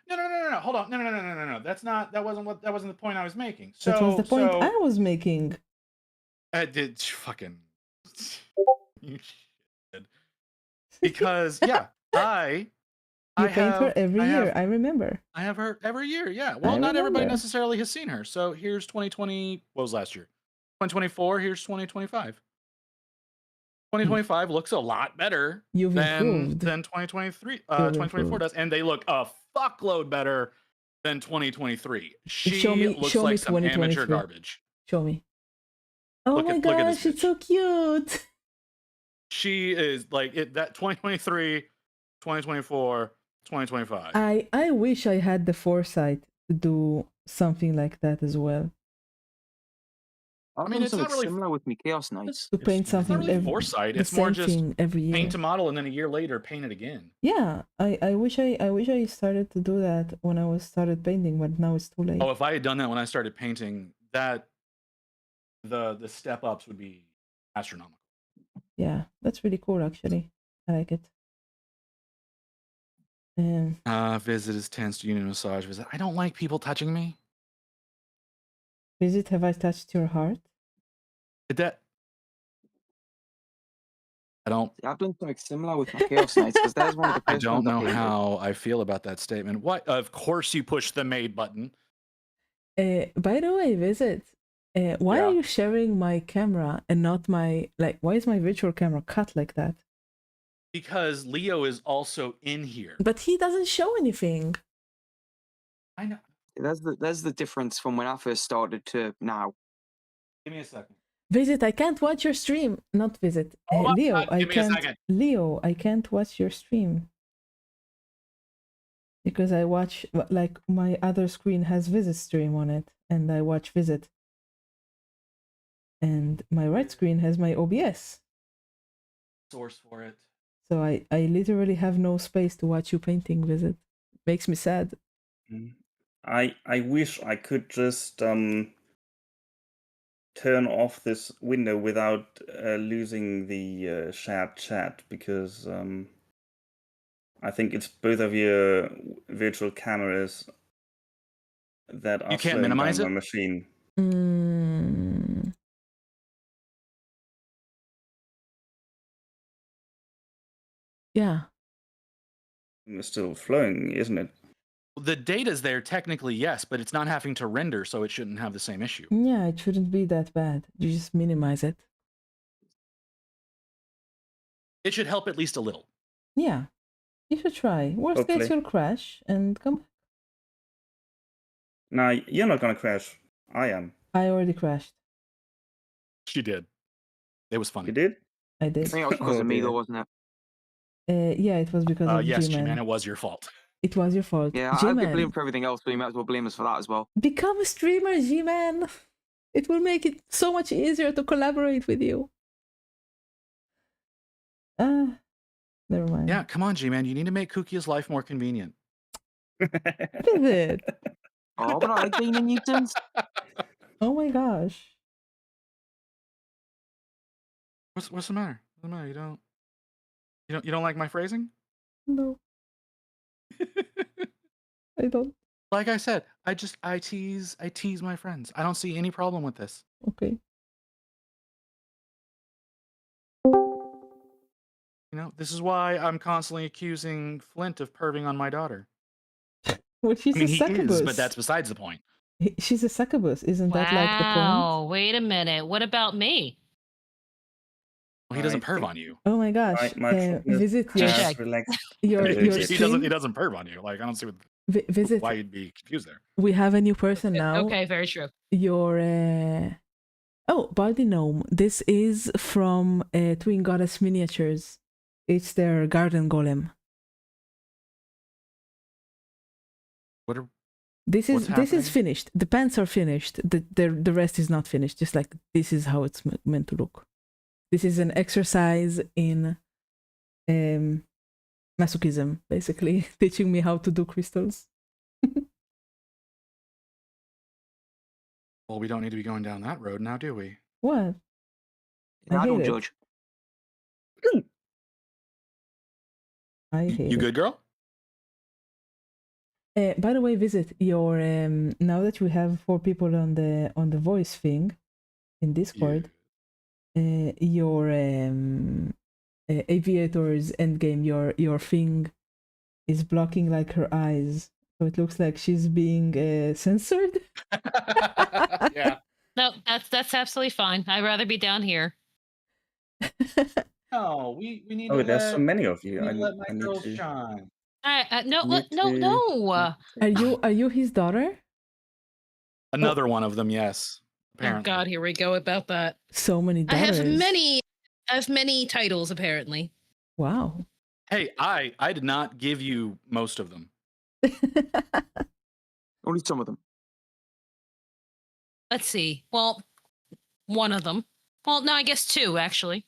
No. Hold on. No. That wasn't the point I was making. So That was the point I was making. I did fucking you shit. Because yeah, You paint her every year. I remember. I have her every year. Yeah. Well, not everybody remember. necessarily has seen her. So here's 2020. What was last year? 2024. Here's 2025. 2025 looks a lot better You've than improved. 2023. You've 2024 improved. does, and they look a fuckload better than 2023. She Show me looks like some amateur 2023. garbage. Show me. Oh Look my at this gosh, it's bitch. so cute. She is like it. That 2023, 2024, 2025. I wish I had the foresight to do something like that as well. I mean, it's something not really- similar with me Chaos Knights. To paint It's not something really foresight. the It's more same just thing every year. paint a model and then a year later paint it again. Yeah, I wish I started to do that when I started painting, but now it's too late. Oh, if I had done that when I started painting, that the step ups would be astronomical. Yeah, that's really cool actually. I like it. Visit is tense union massage visit. I don't like people touching me. Visit, have I touched your heart? That I don't. I've done something similar with my Chaos Knights because there's one of the I first don't ones I know played with. how I feel about that statement. Why? Of course, you push the made button. By the way, Visit, why Yeah. are you sharing my camera and not my, like, why is my virtual camera cut like that? Because Leo is also in here. But he doesn't show anything. I know. There's the difference from when I first started to now. Give me a second. Visit, I can't watch your stream. Not Visit. Oh my Leo, God, I give me a can't. second. Leo, I can't watch your stream. Because I watch, like, my other screen has Visit stream on it, and I watch Visit. And my right screen has my OBS. Source for it. So I literally have no space to watch you painting, Visit. Makes me sad. I wish I could just turn off this window without losing the shared chat, because I think it's both of your virtual cameras that are You can't slowing minimize down my it? machine. Yeah. It's still flowing, isn't it? The data's there technically, yes, but it's not having to render, so it shouldn't have the same issue. Yeah, it shouldn't be that bad. You just minimize it. It should help at least a little. Yeah. You should try. Worst Hopefully. case, you'll crash and come back. Nah, you're not gonna crash. I am. I already crashed. She did. It was funny. You did? I I did. think it was because Oh, of me dear. though, wasn't it? Yeah, it was because of Yes, G-Man. G-Man, it was your fault. It was your fault. Yeah, I get G-Man, blamed for everything else, so you might as well blame us for that as well. become a streamer, G-Man. It will make it so much easier to collaborate with you. Never mind. Yeah, come on, G-Man. You need to make Kukia's life more convenient. What is it? Oh, but I like being in Newtons. Oh my gosh. What's the matter? What's the matter? You don't like my phrasing? No, I don't. Like I said, I tease my friends. I don't see any problem with this. Okay. You know, this is why I'm constantly accusing Flint of perving on my daughter. Well, she's I mean, a he succubus. is, but that's besides the point. She's a succubus. Isn't that like the point? Wow, wait a minute. What about me? Well, he doesn't I perv think- on you. Oh my gosh. My children Visit Just your check. relax. your He your doesn't- He stream. doesn't perv on you. Like I don't see Visit. why you'd be confused there. We have a new person now. Okay, very true. Your oh, Baldi Gnome. This is from Twin Goddess Miniatures. It's their garden golem. What are This What's is happening? finished. The pants are finished. The rest is not finished. Just like this is how it's meant to look. This is an exercise in masochism, basically teaching me how to do crystals. well, we don't need to be going down that road now, do we? What? Yeah, I hate don't it. judge. I hate You it. good, girl? By the way, Visit your now that we have 4 people on the voice thing in Discord. Your Aviator's endgame, your thing is blocking like her eyes, so it looks like she's being censored. Yeah. No, that's absolutely fine. I'd rather be down here. No, we need Oh, to there's let, so many of you. we I need to let my I need girls to. shine. No, need no, to- no. Are you his daughter? Another one of them, yes. Oh Apparently. God, here we go about that. So many I daughters. have many titles apparently. Wow. Hey, I did not give you most of them. Only some of them. Let's see. Well, one of them. Well, no, I guess 2 actually.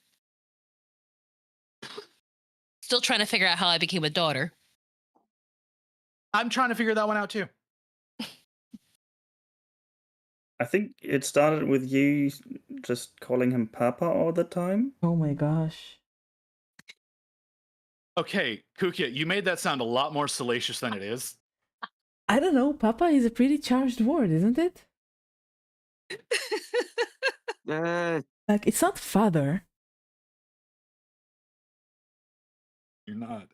Still trying to figure out how I became a daughter. I'm trying to figure that one out too. I think it started with you just calling him Papa all the time. Oh my gosh. Okay, Kukia, you made that sound a lot more salacious than it is. I don't know. Papa is a pretty charged word, isn't it? Like, it's not father. You're not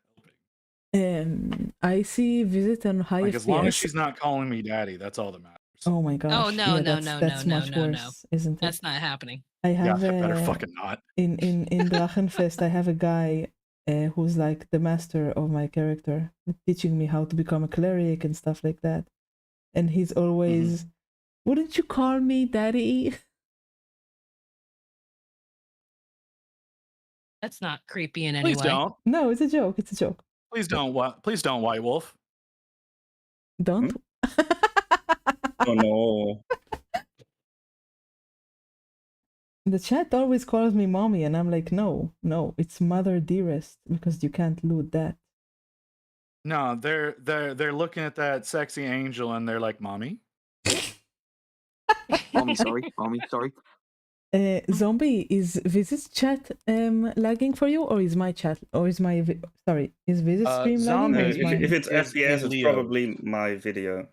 helping. I see visit on high Like, as long as FPS. she's not calling me daddy, that's all that matters. Oh my gosh. Oh no, yeah, no, no, that's no, much no, no, worse, isn't it? That's not happening. I Yeah, have that better fucking not. in Drachenfest, I have a guy who's like the master of my character, teaching me how to become a cleric and stuff like that. And he's always, wouldn't you call me daddy? That's not creepy in any Please way. don't. No, it's a joke. It's a joke. Please don't. Please don't, White Wolf. Don't. Oh no. The chat always calls me mommy, and I'm like, no, it's mother dearest, because you can't loot that. No, they're looking at that sexy angel and they're like, "Mommy." Mommy, sorry. Zombie, is Visit's chat lagging for you, or is my chat, or is my is Visit's stream lagging? Zombie, Or No, is mine? if it's is FPS, in it's Leo. probably my video.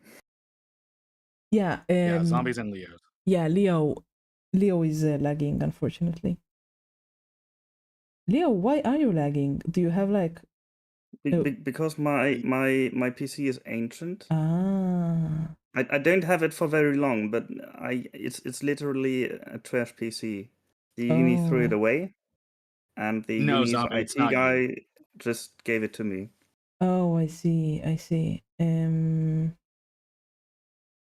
Yeah. Yeah, Zombies and Leos. Yeah, Leo is lagging, unfortunately. Leo, why are you lagging? Do you have like Because my PC is ancient. ah? I don't have it for very long, but it's literally a trash PC. The uni threw it Oh. away, and the No, uni's Zombie, it's IT not you. guy just gave it to me. Oh, I see.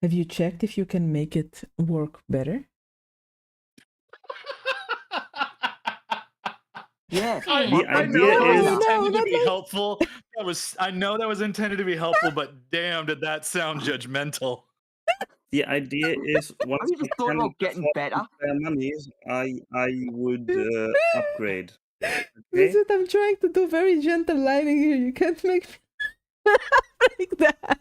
Have you checked if you can make it work better? Yeah. I The know idea that was is- intended to No, be not like- helpful. I know that was intended to be helpful, but damn, did that sound judgmental. The idea is once Have you just thought can about getting afford better? to spare monies, I would upgrade. Okay? Visit, I'm trying to do very gentle lining here. You can't make me like that.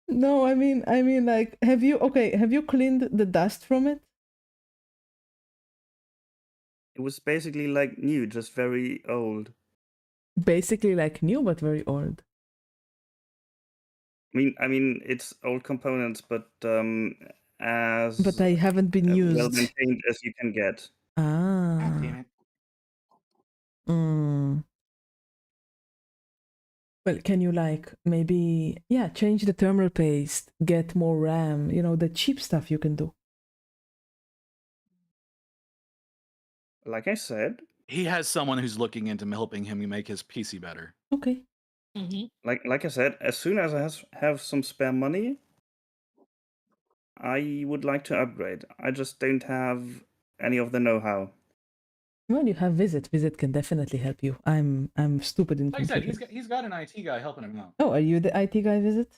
No, I mean, like, have you cleaned the dust from it? It was basically like new, just very old. Basically like new, but very old. I mean, it's old components, but as But I haven't been well used. maintained as you can get. Ah. Damn it. Mm. Well, can you like maybe change the thermal paste, get more RAM, the cheap stuff you can do. Like I said, He has someone who's looking into helping him make his PC better. Okay. like I said, as soon as I have some spare money, I would like to upgrade. I just don't have any of the know-how. Well, you have Visit. Visit can definitely help you. I'm stupid in Like I said, computers. he's got an IT guy helping him out. Oh, are you the IT guy, Visit?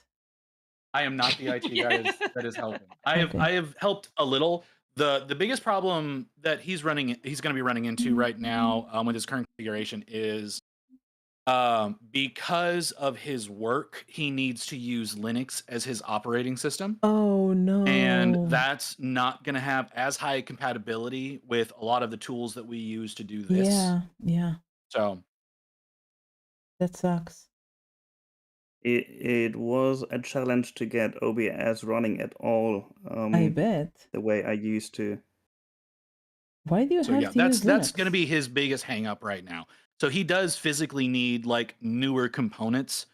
I am not the IT guy that is helping. I Okay. have helped a little. The biggest problem that he's going to be running into right now with his current configuration is because of his work, he needs to use Linux as his operating system. Oh no. And that's not going to have as high compatibility with a lot of the tools that we use to do this. Yeah. So That sucks. It was a challenge to get OBS running at all. I bet. The way I used to. Why do you have to use that's Linux? going to be his biggest hang up right now. So he does physically need like newer components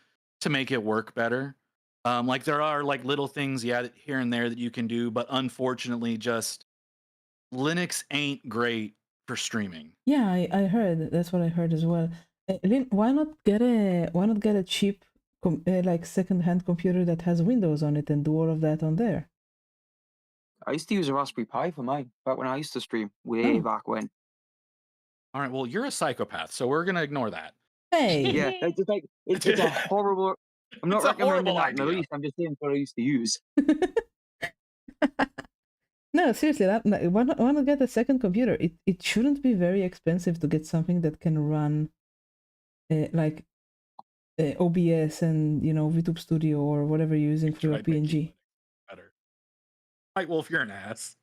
to make it work better. Like there are like little things, here and there that you can do, but unfortunately, just Linux ain't great for streaming. Yeah, I heard. That's what I heard as well. Lynn, why not get a cheap like second-hand computer that has Windows on it and do all of that on there? I used to use a Raspberry Pi for mine back when I used to stream, way Oh. back when. All right, well, you're a psychopath, so we're gonna ignore that. Hey. Yeah, it's just like it's a horrible. I'm not It's a recommending horrible that in the idea. least. I'm just saying what I used to use. No, seriously, why not get a second computer? It shouldn't be very expensive to get something that can run like OBS and VTube Studio or whatever you're using for your Tried making PNG. Linux better. White Wolf, you're an ass.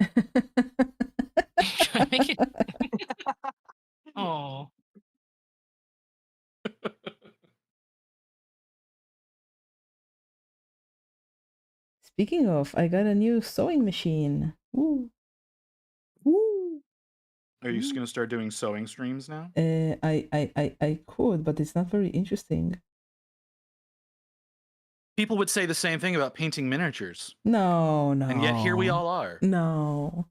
Try to make it. Oh. Speaking of, I got a new sewing machine. Woo. Woo. Are you just gonna start doing sewing streams now? I could, but it's not very interesting. People would say the same thing about painting miniatures, No, and yet here we no. all are. No.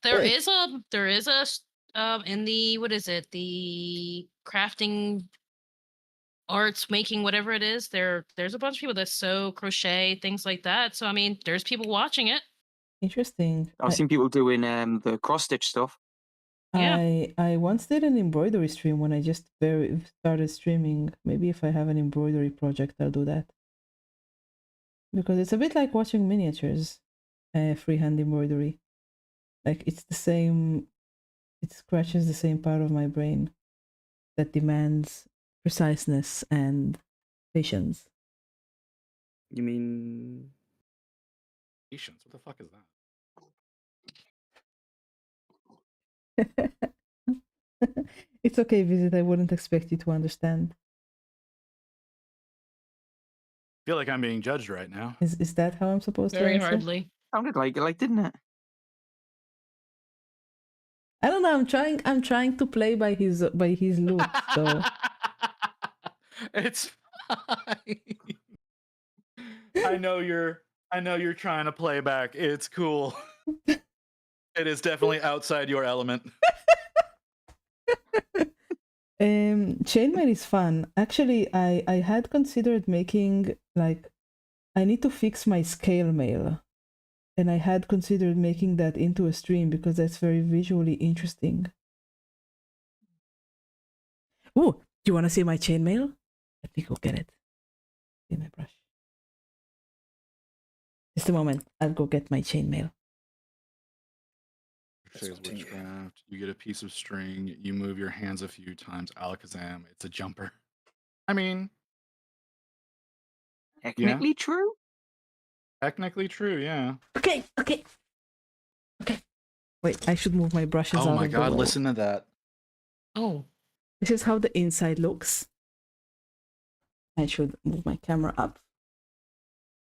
There Wait. is a in the what is it, the crafting arts, making, whatever it is, there's a bunch of people that sew, crochet, things like that. So I mean, there's people watching it. Interesting. I've seen people doing the cross stitch stuff. Yeah. I once did an embroidery stream when I just started streaming. Maybe if I have an embroidery project, I'll do that. Because it's a bit like watching miniatures, freehand embroidery. Like it's the same, it scratches the same part of my brain that demands preciseness and patience. You mean Patience. What the fuck is that? It's okay, Visit. I wouldn't expect you to understand. I feel like I'm being judged right now. Is that how I'm supposed to Very answer? hardly. Sounded like it, like, didn't it? I don't know. I'm trying to play by his loop. So It's fine. I know you're trying to play back. It's cool. It is definitely outside your element. Chainmail is fun. Actually, I had considered making, like, I need to fix my scale mail, and I had considered making that into a stream because that's very visually interesting. Ooh, do you want to see my chainmail? Let me go get it. In my brush. Just a moment. I'll go get my chainmail. Says witchcraft. You get a piece of string. You move your hands a few times. Alakazam. It's a jumper. I mean, Technically true. technically true. Yeah. Okay. Wait, I should move my brushes out Oh my of the god! way. Listen to that. Oh. This is how the inside looks. I should move my camera up.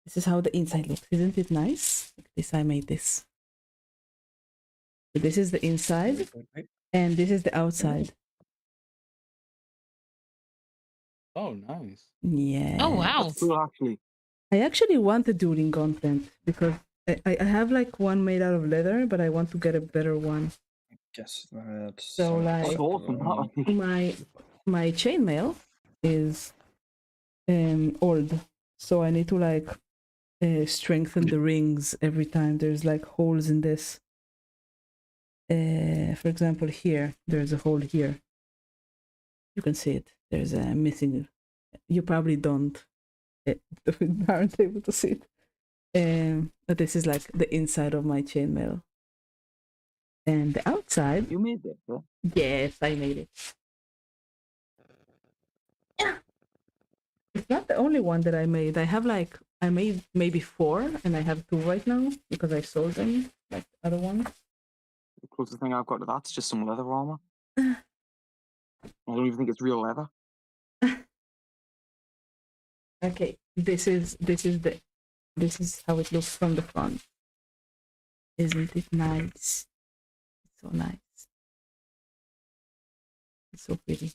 This is how the inside looks. Isn't it nice? Like this, I made this. So this is the inside, and this is the outside. Oh, nice. Yeah. Oh wow. That's cool, actually. I actually want a dueling gauntlet because I have like one made out of leather, but I want to get a better one. guess that's So, like, That's awesome. That one. My chainmail is old, so I need to like strengthen the rings every time there's like holes in this. For example, here there's a hole here. You can see it. There's a missing. You probably aren't able to see it. But this is like the inside of my chainmail, and the outside. You made it, huh? Yes, I made it. Yeah. It's not the only one that I made. I made maybe 4, and I have 2 right now because I sold them, like the other one. The closest thing I've got to that's just some leather armor. I don't even think it's real leather. Okay, this is how it looks from the front. Isn't it nice? It's so nice. It's so pretty.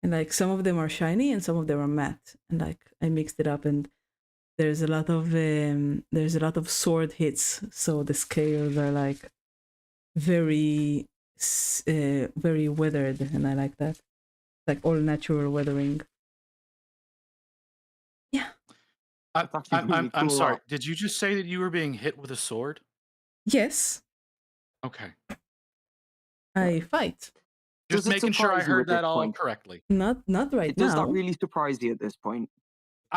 And like some of them are shiny and some of them are matte. And like I mixed it up, and there's a lot of sword hits, so the scales are like very weathered, and I like that. Like all natural weathering. Yeah. That's actually really I'm cool, sorry. that. Did you just say that you were being hit with a sword? Yes, Okay. I fight. Does Just it making sure I surprise you at heard that this all point? correctly. Not right Does now. that really surprise you at this point?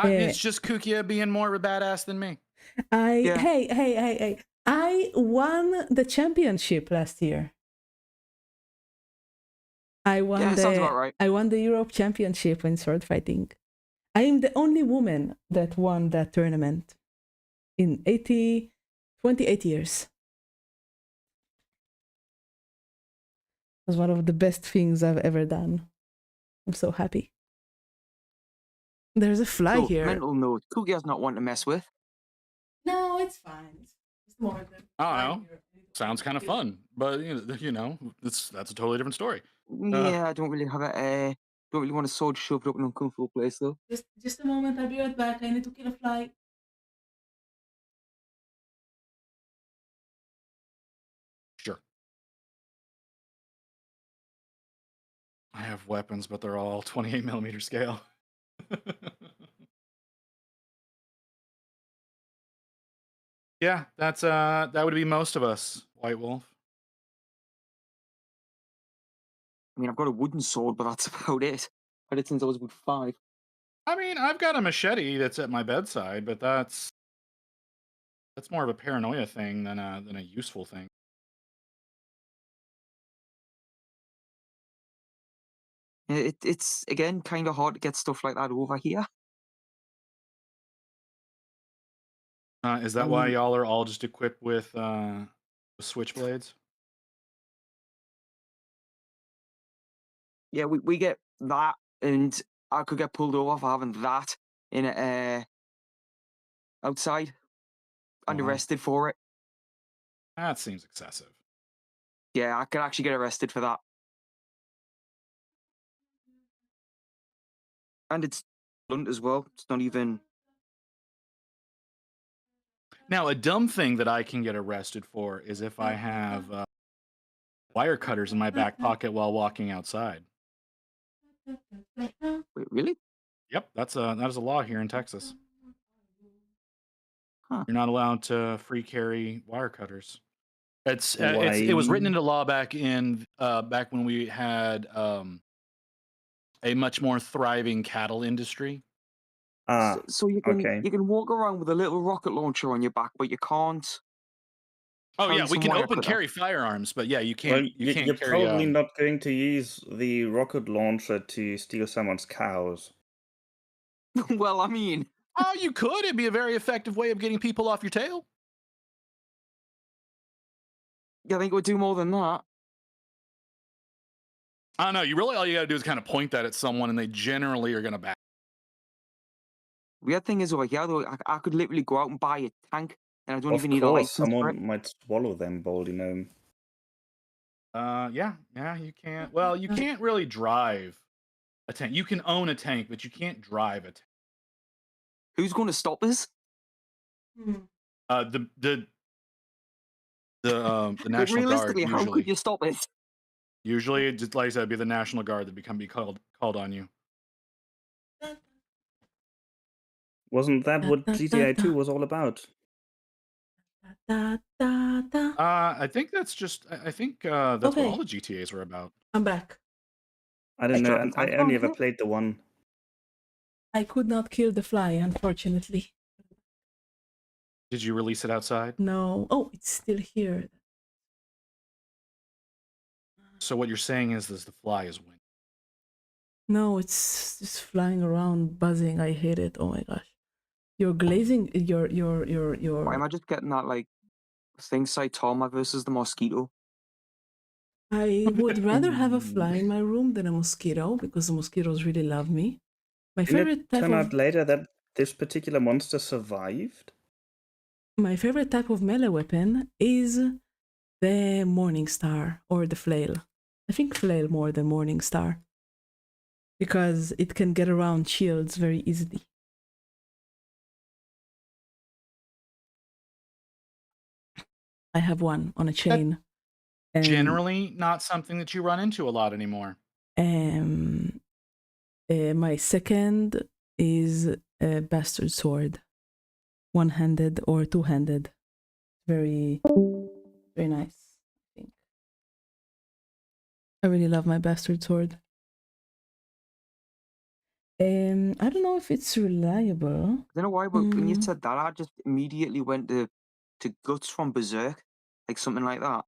It's just Kukia being more of a badass than me. Yeah. Hey. I won the championship last year. I won Yeah, sounds about right. I won the Europe Championship in sword fighting. I am the only woman that won that tournament in 28 years. It was one of the best things I've ever done. I'm so happy. There's a fly So, here. mental note, Kugia's not one to mess with. No, it's fine. It's more than I don't know. Sounds kind of fun, but that's a totally different story. Yeah, I don't really have a don't really want a sword shoved up in an uncomfortable place though. Just a moment. I'll be right back. I need to kill a fly. Sure. I have weapons, but they're all 28 millimeter scale. Yeah, that would be most of us, White Wolf. I mean, I've got a wooden sword, but that's about it. I've had it since I was about 5. I mean, I've got a machete that's at my bedside, but that's more of a paranoia thing than a useful thing. It's again kind of hard to get stuff like that over here. Is that why y'all are all just equipped with switchblades? Yeah, we get that, and I could get pulled over for having that in outside and Wow. arrested for it. That seems excessive. Yeah, I could actually get arrested for that. And it's blunt as well. It's not even. Now, a dumb thing that I can get arrested for is if I have wire cutters in my back pocket while walking outside. Wait, really? Yep, that is a law here in Texas. Huh. You're not allowed to free carry wire cutters. It was written Why? into law back when we had a much more thriving cattle industry. So you can okay. you can walk around with a little rocket launcher on your back, but you can't. Oh carry yeah, we some can wire open cutter. carry firearms, but yeah, you Well, can't. You can't you're carry. probably not going to use the rocket launcher to steal someone's cows. Well, I mean, Oh, you could. It'd be a very effective way of getting people off your tail. I think it would do more than that. I don't know. All you got to do is kind of point that at someone, and they generally are going to back. Weird thing is over here, though, I could literally go out and buy a tank, and I don't Of even need a course, license for it. someone might swallow them, Baldy Gnome. Yeah, you can't. Well, you can't really drive a tank. You can own a tank, but you can't drive a tank. Who's going to stop us? The Like, National Guard realistically, how usually. could you stop us? Usually, just like I said, it'd be the National Guard that be called on you. Wasn't that what GTA 2 was all about? I think that's just. I think that's what Okay. all the GTAs were about. I'm back. I don't Hey, know. Jordan, I I only found ever it. played the one. I could not kill the fly, unfortunately. Did you release it outside? No. Oh, it's still here. So what you're saying is the fly is winning. No, it's just flying around, buzzing. I hate it. Oh my gosh. You're glazing. Why am I just getting that, like, thing Saitama versus the mosquito? I would rather have a fly in my room than a mosquito because the mosquitoes really love me. My Didn't favorite it type turn of out later that this particular monster survived? my favorite type of melee weapon is the Morning Star or the flail. I think flail more than Morning Star because it can get around shields very easily. I have one on a chain. and, Generally, not something that you run into a lot anymore. My second is a bastard sword, one-handed or two-handed. Very, very nice. I think I really love my bastard sword. I don't know if it's reliable. I don't know why, but when you Mm. said that, I just immediately went to Guts from Berserk, like something like that.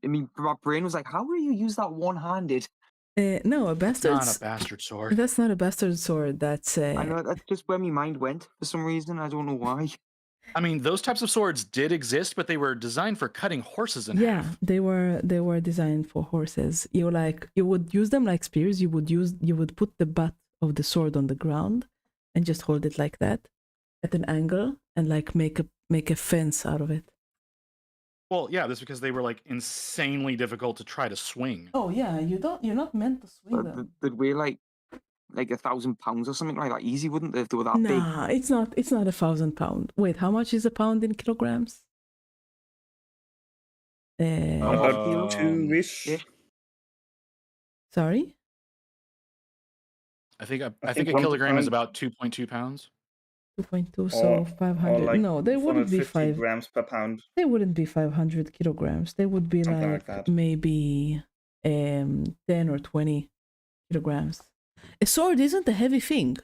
I mean, my brain was like, how will you use that one-handed? No, a bastard. Not a bastard sword. That's not a bastard sword. That's I know that's just where my mind went for some reason. I don't know why. I mean, those types of swords did exist, but they were designed for cutting horses in yeah, half. they were designed for horses. You would use them like spears. You would put the butt of the sword on the ground and just hold it like that at an angle and like make a fence out of it. Well, yeah, that's because they were like insanely difficult to try to swing. Oh yeah, you're not meant to swing But them. they'd weigh like 1,000 pounds or something like that. Easy, wouldn't they, if they were that big? Nah, it's not 1,000 pounds. Wait, how much is a pound in kilograms? About two-ish. Yeah. Sorry? I think a think 1 kilogram is pound- about 2.2 pounds. 2.2, so 500. like No, they wouldn't be 450 grams per pound. They wouldn't be 500 kilograms. They would be Something like like that. maybe 10 or 20 kilograms. A sword isn't a heavy thing.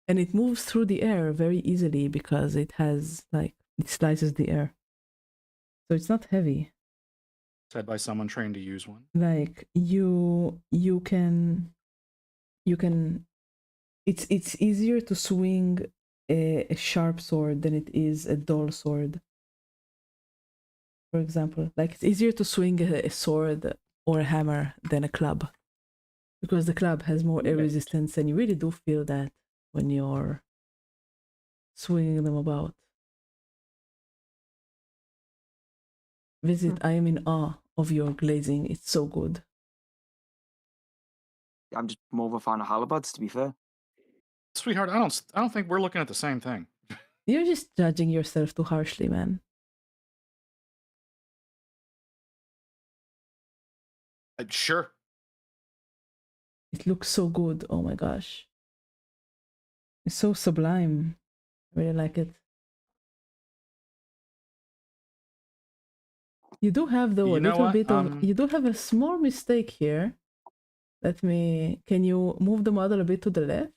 And it moves through the air very easily because it has like it slices the air. So it's not heavy. Said by someone trained to use one. Like you can it's easier to swing a sharp sword than it is a dull sword. For example, like it's easier to swing a sword or a hammer than a club because the club has more air Right. resistance, and you really do feel that when you're swinging them about. Visit, I am in awe of your glazing. It's so good. I'm just more of a fan of halberds, to be fair. Sweetheart, I don't think we're looking at the same thing. You're just judging yourself too harshly, man. Sure. It looks so good. Oh my gosh. It's so sublime. I really like it. You do have though You a know little what? bit of you do have a small mistake here. Can you move the model a bit to the left?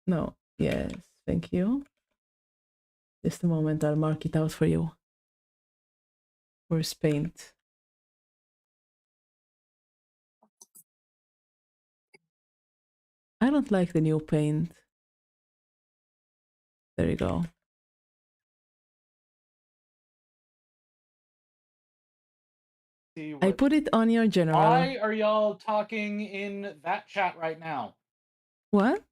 No. Yes, thank you. Just a moment, I'll mark it out for you. Where's paint? I don't like the new paint. There you go. I put it on your general. Why are y'all talking in that chat right now? What?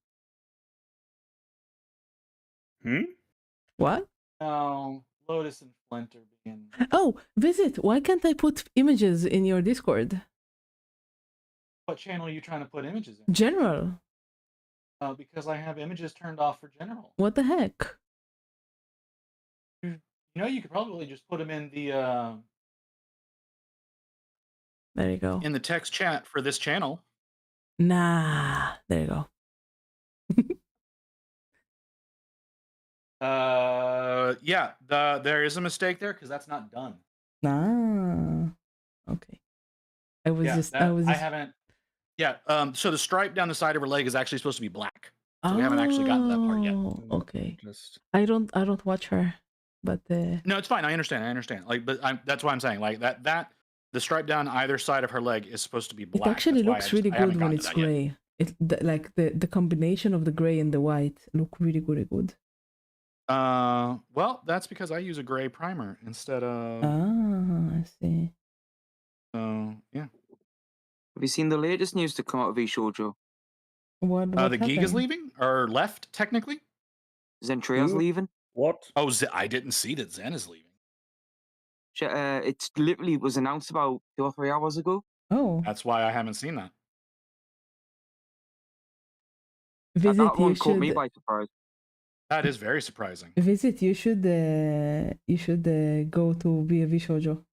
What? No, Lotus and Flint are being. Oh, Visit, why can't I put images in your Discord? What channel are you trying to put images in? General. Because I have images turned off for general. What the heck? You know, you could probably just put them in the There you go. in the text chat for this channel. Nah, there you go. Yeah, there is a mistake there because that's not done. Ah, okay. I was Yeah, just. I haven't. Yeah. So the stripe down the side of her leg is actually supposed to be black. So we haven't actually gotten to that part yet. Oh, okay. Just I don't watch her, but No, it's fine. I understand. Like, but that's why I'm saying like that the stripe down either side of her leg is supposed to be black. it actually That's why looks really I haven't good when gotten it's to that yet. gray. Like the combination of the gray and the white look really good. Well, that's because I use a gray primer instead of. I see. So yeah. Have you seen the latest news to come out of Shoujo? What The geek is happened? leaving or left technically. Zentrea's Who? leaving. what? Oh, I didn't see that Zen is leaving. It's literally was announced about 2 or 3 hours ago. Oh, That's why I haven't seen that. Visit. That You one caught me should by surprise. That is very surprising. Visit. You should go to be a Shoujo.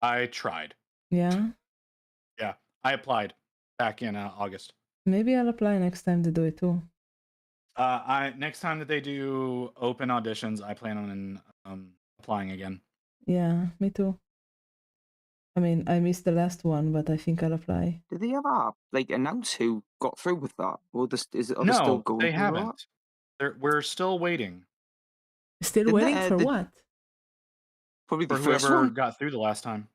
I tried. Yeah. I applied back in August. Maybe I'll apply next time to do it too. Next time that they do open auditions, I plan on applying again. Yeah, me too. I mean, I missed the last one, but I think I'll apply. Did they ever announce who got through with that? Or are they still No, going they through that? haven't. We're still waiting Still Didn't waiting they, for the- what? Probably the for first whoever one. got through the last time.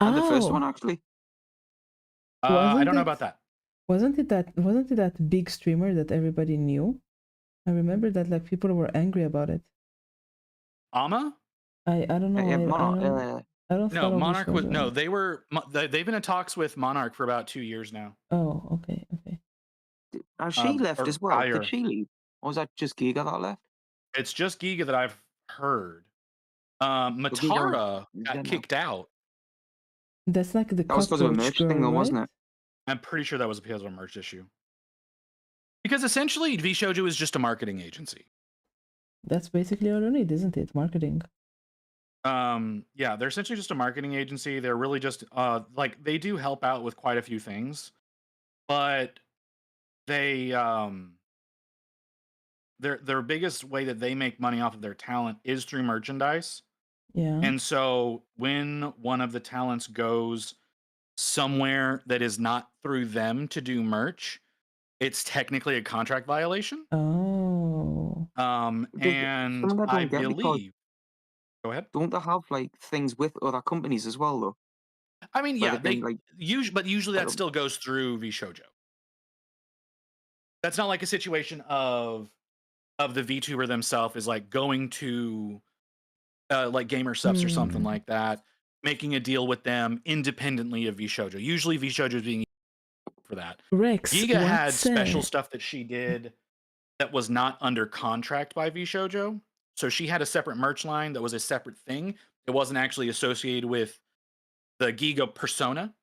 And the first Oh, one actually. I Wasn't don't know it- about that. wasn't it that big streamer that everybody knew? I remember that like people were angry about it. Ama? I don't know. Yeah, I don't, I don't No, follow Monarch was no. Vishojo. They've been in talks with Monarch for about 2 years now. Oh, okay. Has she left Or as well? prior. Did she leave? Or was that just Giga that left? It's just Giga that I've heard. Giga Matara is got dead now. kicked out. That's like the That was because of a cockroach merch thing, girl, though, right? wasn't it? I'm pretty sure that was because of a merch issue. Because essentially, VShojo is just a marketing agency. That's basically all you need, isn't it? Marketing. Yeah, they're essentially just a marketing agency. They're really just like they do help out with quite a few things, but they their biggest way that they make money off of their talent is through merchandise. Yeah. And so when one of the talents goes somewhere that is not through them to do merch, it's technically a contract violation. Oh. And Some of that I don't get because believe. Go ahead. don't they have like things with other companies as well, though? I mean, Where yeah, they they can like usually set that up. still goes through VShojo. That's not like a situation of the VTuber themselves is like going to like Gamer Subs or something like that, making a deal with them independently of VShojo. Usually VShojo is being for that. Rex, Giga had what's special stuff that she did that was not under contract by VShojo. So she had a separate merch line that was a separate thing. It wasn't actually associated with the Giga persona.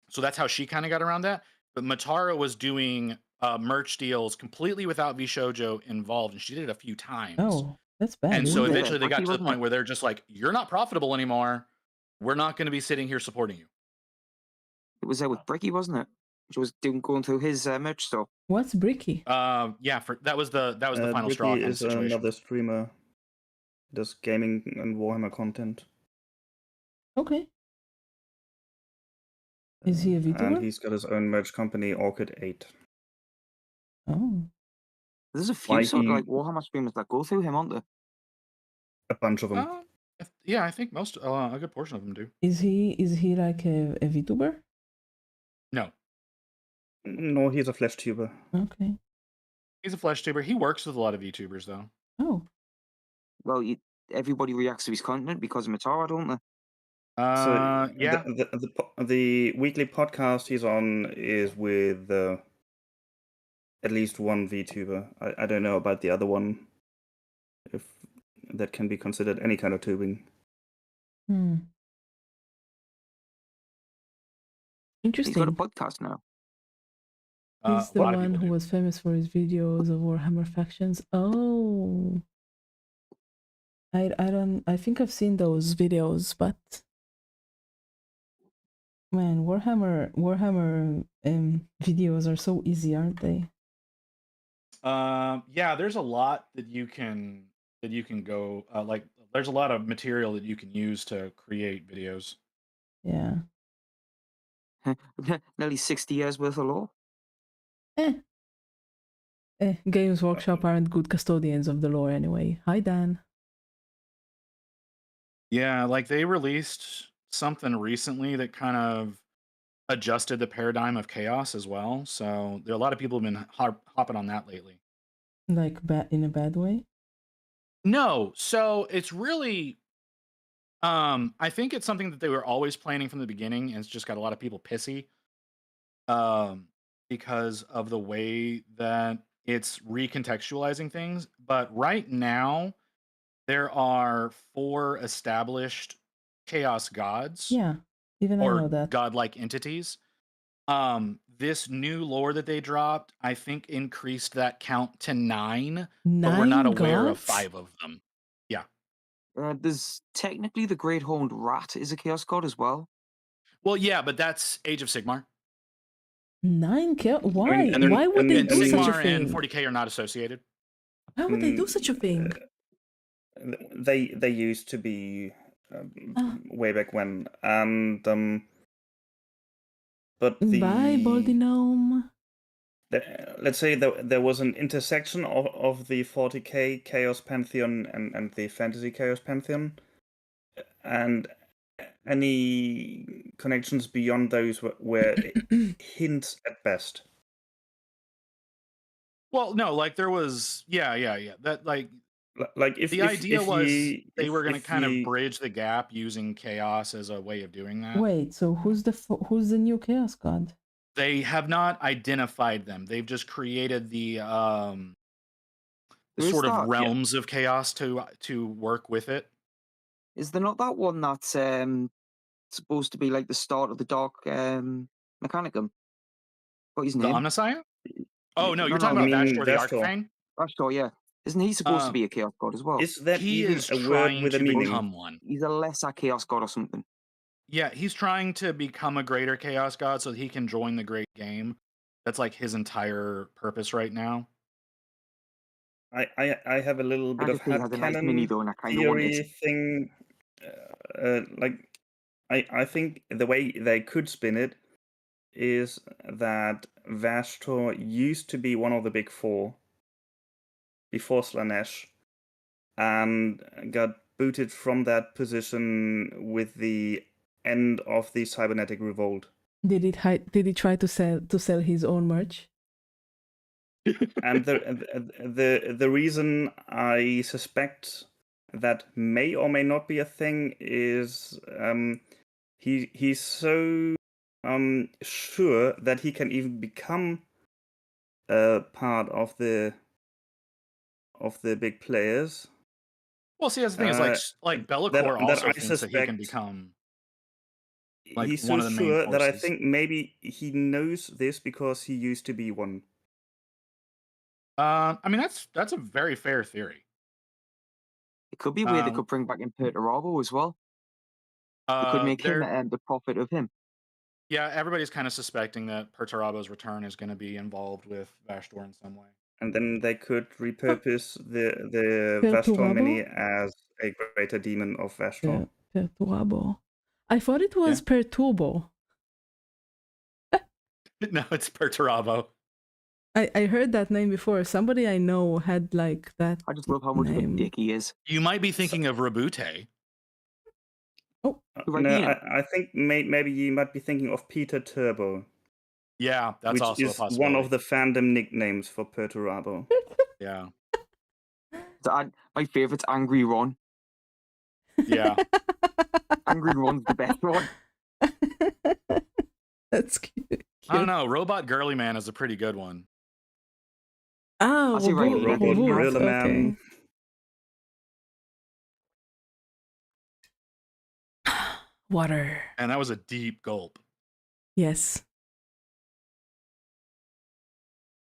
So that's how she kind of got around that. But Matara was doing merch deals completely without VShojo involved, and she did it a few times. Oh, that's bad. And so isn't it? eventually they got Bricky, to the wasn't point it? where they're just like, you're not profitable anymore. We're not going to be sitting here supporting you. It was there with Bricky, wasn't it? Which was going through his merch store. What's Bricky? Yeah, that was the final straw Bricky kind of is situation. another streamer. Does gaming and Warhammer content. Okay. Is he a And VTuber? he's got his own merch company, Orchid 8. Oh. There's a few Why sort of he- like Warhammer streamers that go through him, aren't there? A bunch of them. Yeah, I think most a good portion of them do. Is he like a VTuber? No, No, he's a flesh tuber. Okay. he's a flesh tuber. He works with a lot of VTubers though. Oh. Well, everybody reacts to his content because of Matara, don't they? Yeah. The weekly podcast he's on is with at least one VTuber. I don't know about the other one, if that can be considered any kind of tubing. He's got a Interesting. podcast now. He's a the lot of one people who do. was famous for his videos of Warhammer factions. Oh. I think I've seen those videos, but man, Warhammer videos are so easy, aren't they? Yeah, there's a lot that you can go like. There's a lot of material that you can use to create videos. Yeah. Nearly 60 years worth of lore. Games Workshop aren't good custodians of the lore anyway. Hi, Dan. Yeah, like they released something recently that kind of adjusted the paradigm of chaos as well. So there are a lot of people have been hopping on that lately. Like in a bad way? No, so it's really I think it's something that they were always planning from the beginning, and it's just got a lot of people pissy because of the way that it's recontextualizing things. But right now, there are 4 established chaos gods Yeah, even I know or that. godlike entities. This new lore that they dropped, I think, increased that count to 9, but we're not 9 aware of gods? 5 of them. Yeah. There's technically the Great Horned Rat is a Chaos God as well. Well, yeah, but that's Age of Sigmar. 9 chaos? Why? and then- Why would they And do such a Sigmar thing? and 40k are not associated. Why would they do such a thing? They used to be Ah. way back when, and but Bye, Baldy Gnome. let's say there was an intersection of the 40k Chaos Pantheon and the Fantasy Chaos Pantheon, and any connections beyond those were hints at best. Well, no, like there was, yeah. That like Like if The if idea if was you they if were going to if kind of you bridge the gap using chaos as a way of doing that. Wait, so who's the new chaos god? They have not identified them. They've just created the There is sort of that. realms of chaos to work with it. Is there not that one that's supposed to be like the start of the Dark Mechanicum? What his The name? Omnissiah? Oh no, No, you're no, talking you about mean Vashtor the Vashtor? Archfang. Ashtor, yeah. Isn't he supposed to Um, be a Chaos God as well? Is that he even is a word trying with a to meaning? become one. He's a lesser Chaos God or something. Yeah, he's trying to become a greater chaos god so he can join the great game. That's like his entire purpose right now. I have a little bit I of just think he has a nice mini headcanon though, and I kind of want it. theory thing. Like I think the way they could spin it is that Vashtor used to be one of the big four before Slanesh and got booted from that position with the end of the cybernetic revolt. Did he try to sell his own merch? And the reason I suspect that may or may not be a thing is he's so sure that he can even become a part of the big players. Well, see, that's the thing is like Be'lakor that also I thinks that he can suspect become like he's one so of the main sure that I forces. think maybe he knows this because he used to be one. I mean that's a very fair theory. It could be where they Um, could bring back Imperturabo as well. They could make him they're the prophet of him. yeah, everybody's kind of suspecting that Perturabo's return is going to be involved with Vashtor in some way. And then they could repurpose the Vashtor Mini as a greater demon of Vashtor. Perturabo. I thought it was Perturbo. No, it's Perturabo. I heard that name before. Somebody I know had like that. I just love how much of a name. dick he is. You might be thinking of Rabute. Right, No, Ian? I think maybe you might be thinking of Peter Turbo, Yeah, that's which also a is possibility. one of the fandom nicknames for Perturabo. Yeah. My favorite's Angry Ron. Yeah. Angry Ron's the best one. That's cute. I don't know. Robot Girly Man is a pretty good one. Ah, I see right Wobut, here. Robot Wobut, Gorilla okay. Man. Water. And that was a deep gulp. Yes.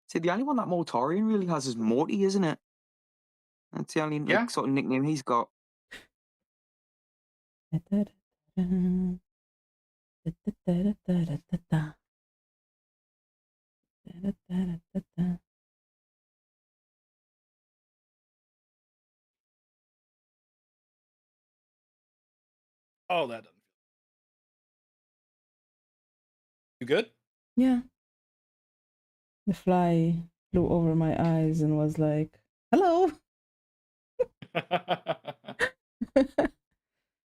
See, the only one that Mortarion really has is Morty, isn't it? That's the only Yeah. sort of nickname he's got. Oh, that doesn't. You good? Yeah. The fly flew over my eyes and was like, "Hello."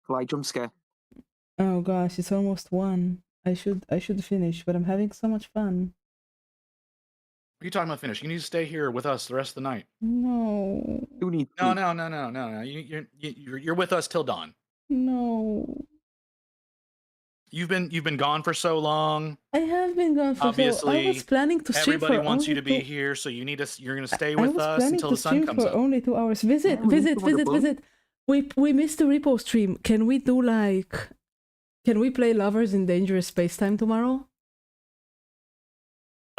Fly jump scare. Oh gosh, it's almost 1. I should finish, but I'm having so much fun. What are you talking about finish? You need to stay here with us the rest of the night. No. You need No, sleep. no. You're with us till dawn. No. You've been gone for so long. I have been gone for Obviously, I was planning to stream everybody for wants you only to be 2 here, so you're gonna stay I with was us planning until to the sun stream comes for up. only 2 hours. Visit. Yeah, we need someone to book. We missed the repo stream. Can we do like? Can we play Lovers in Dangerous Spacetime tomorrow?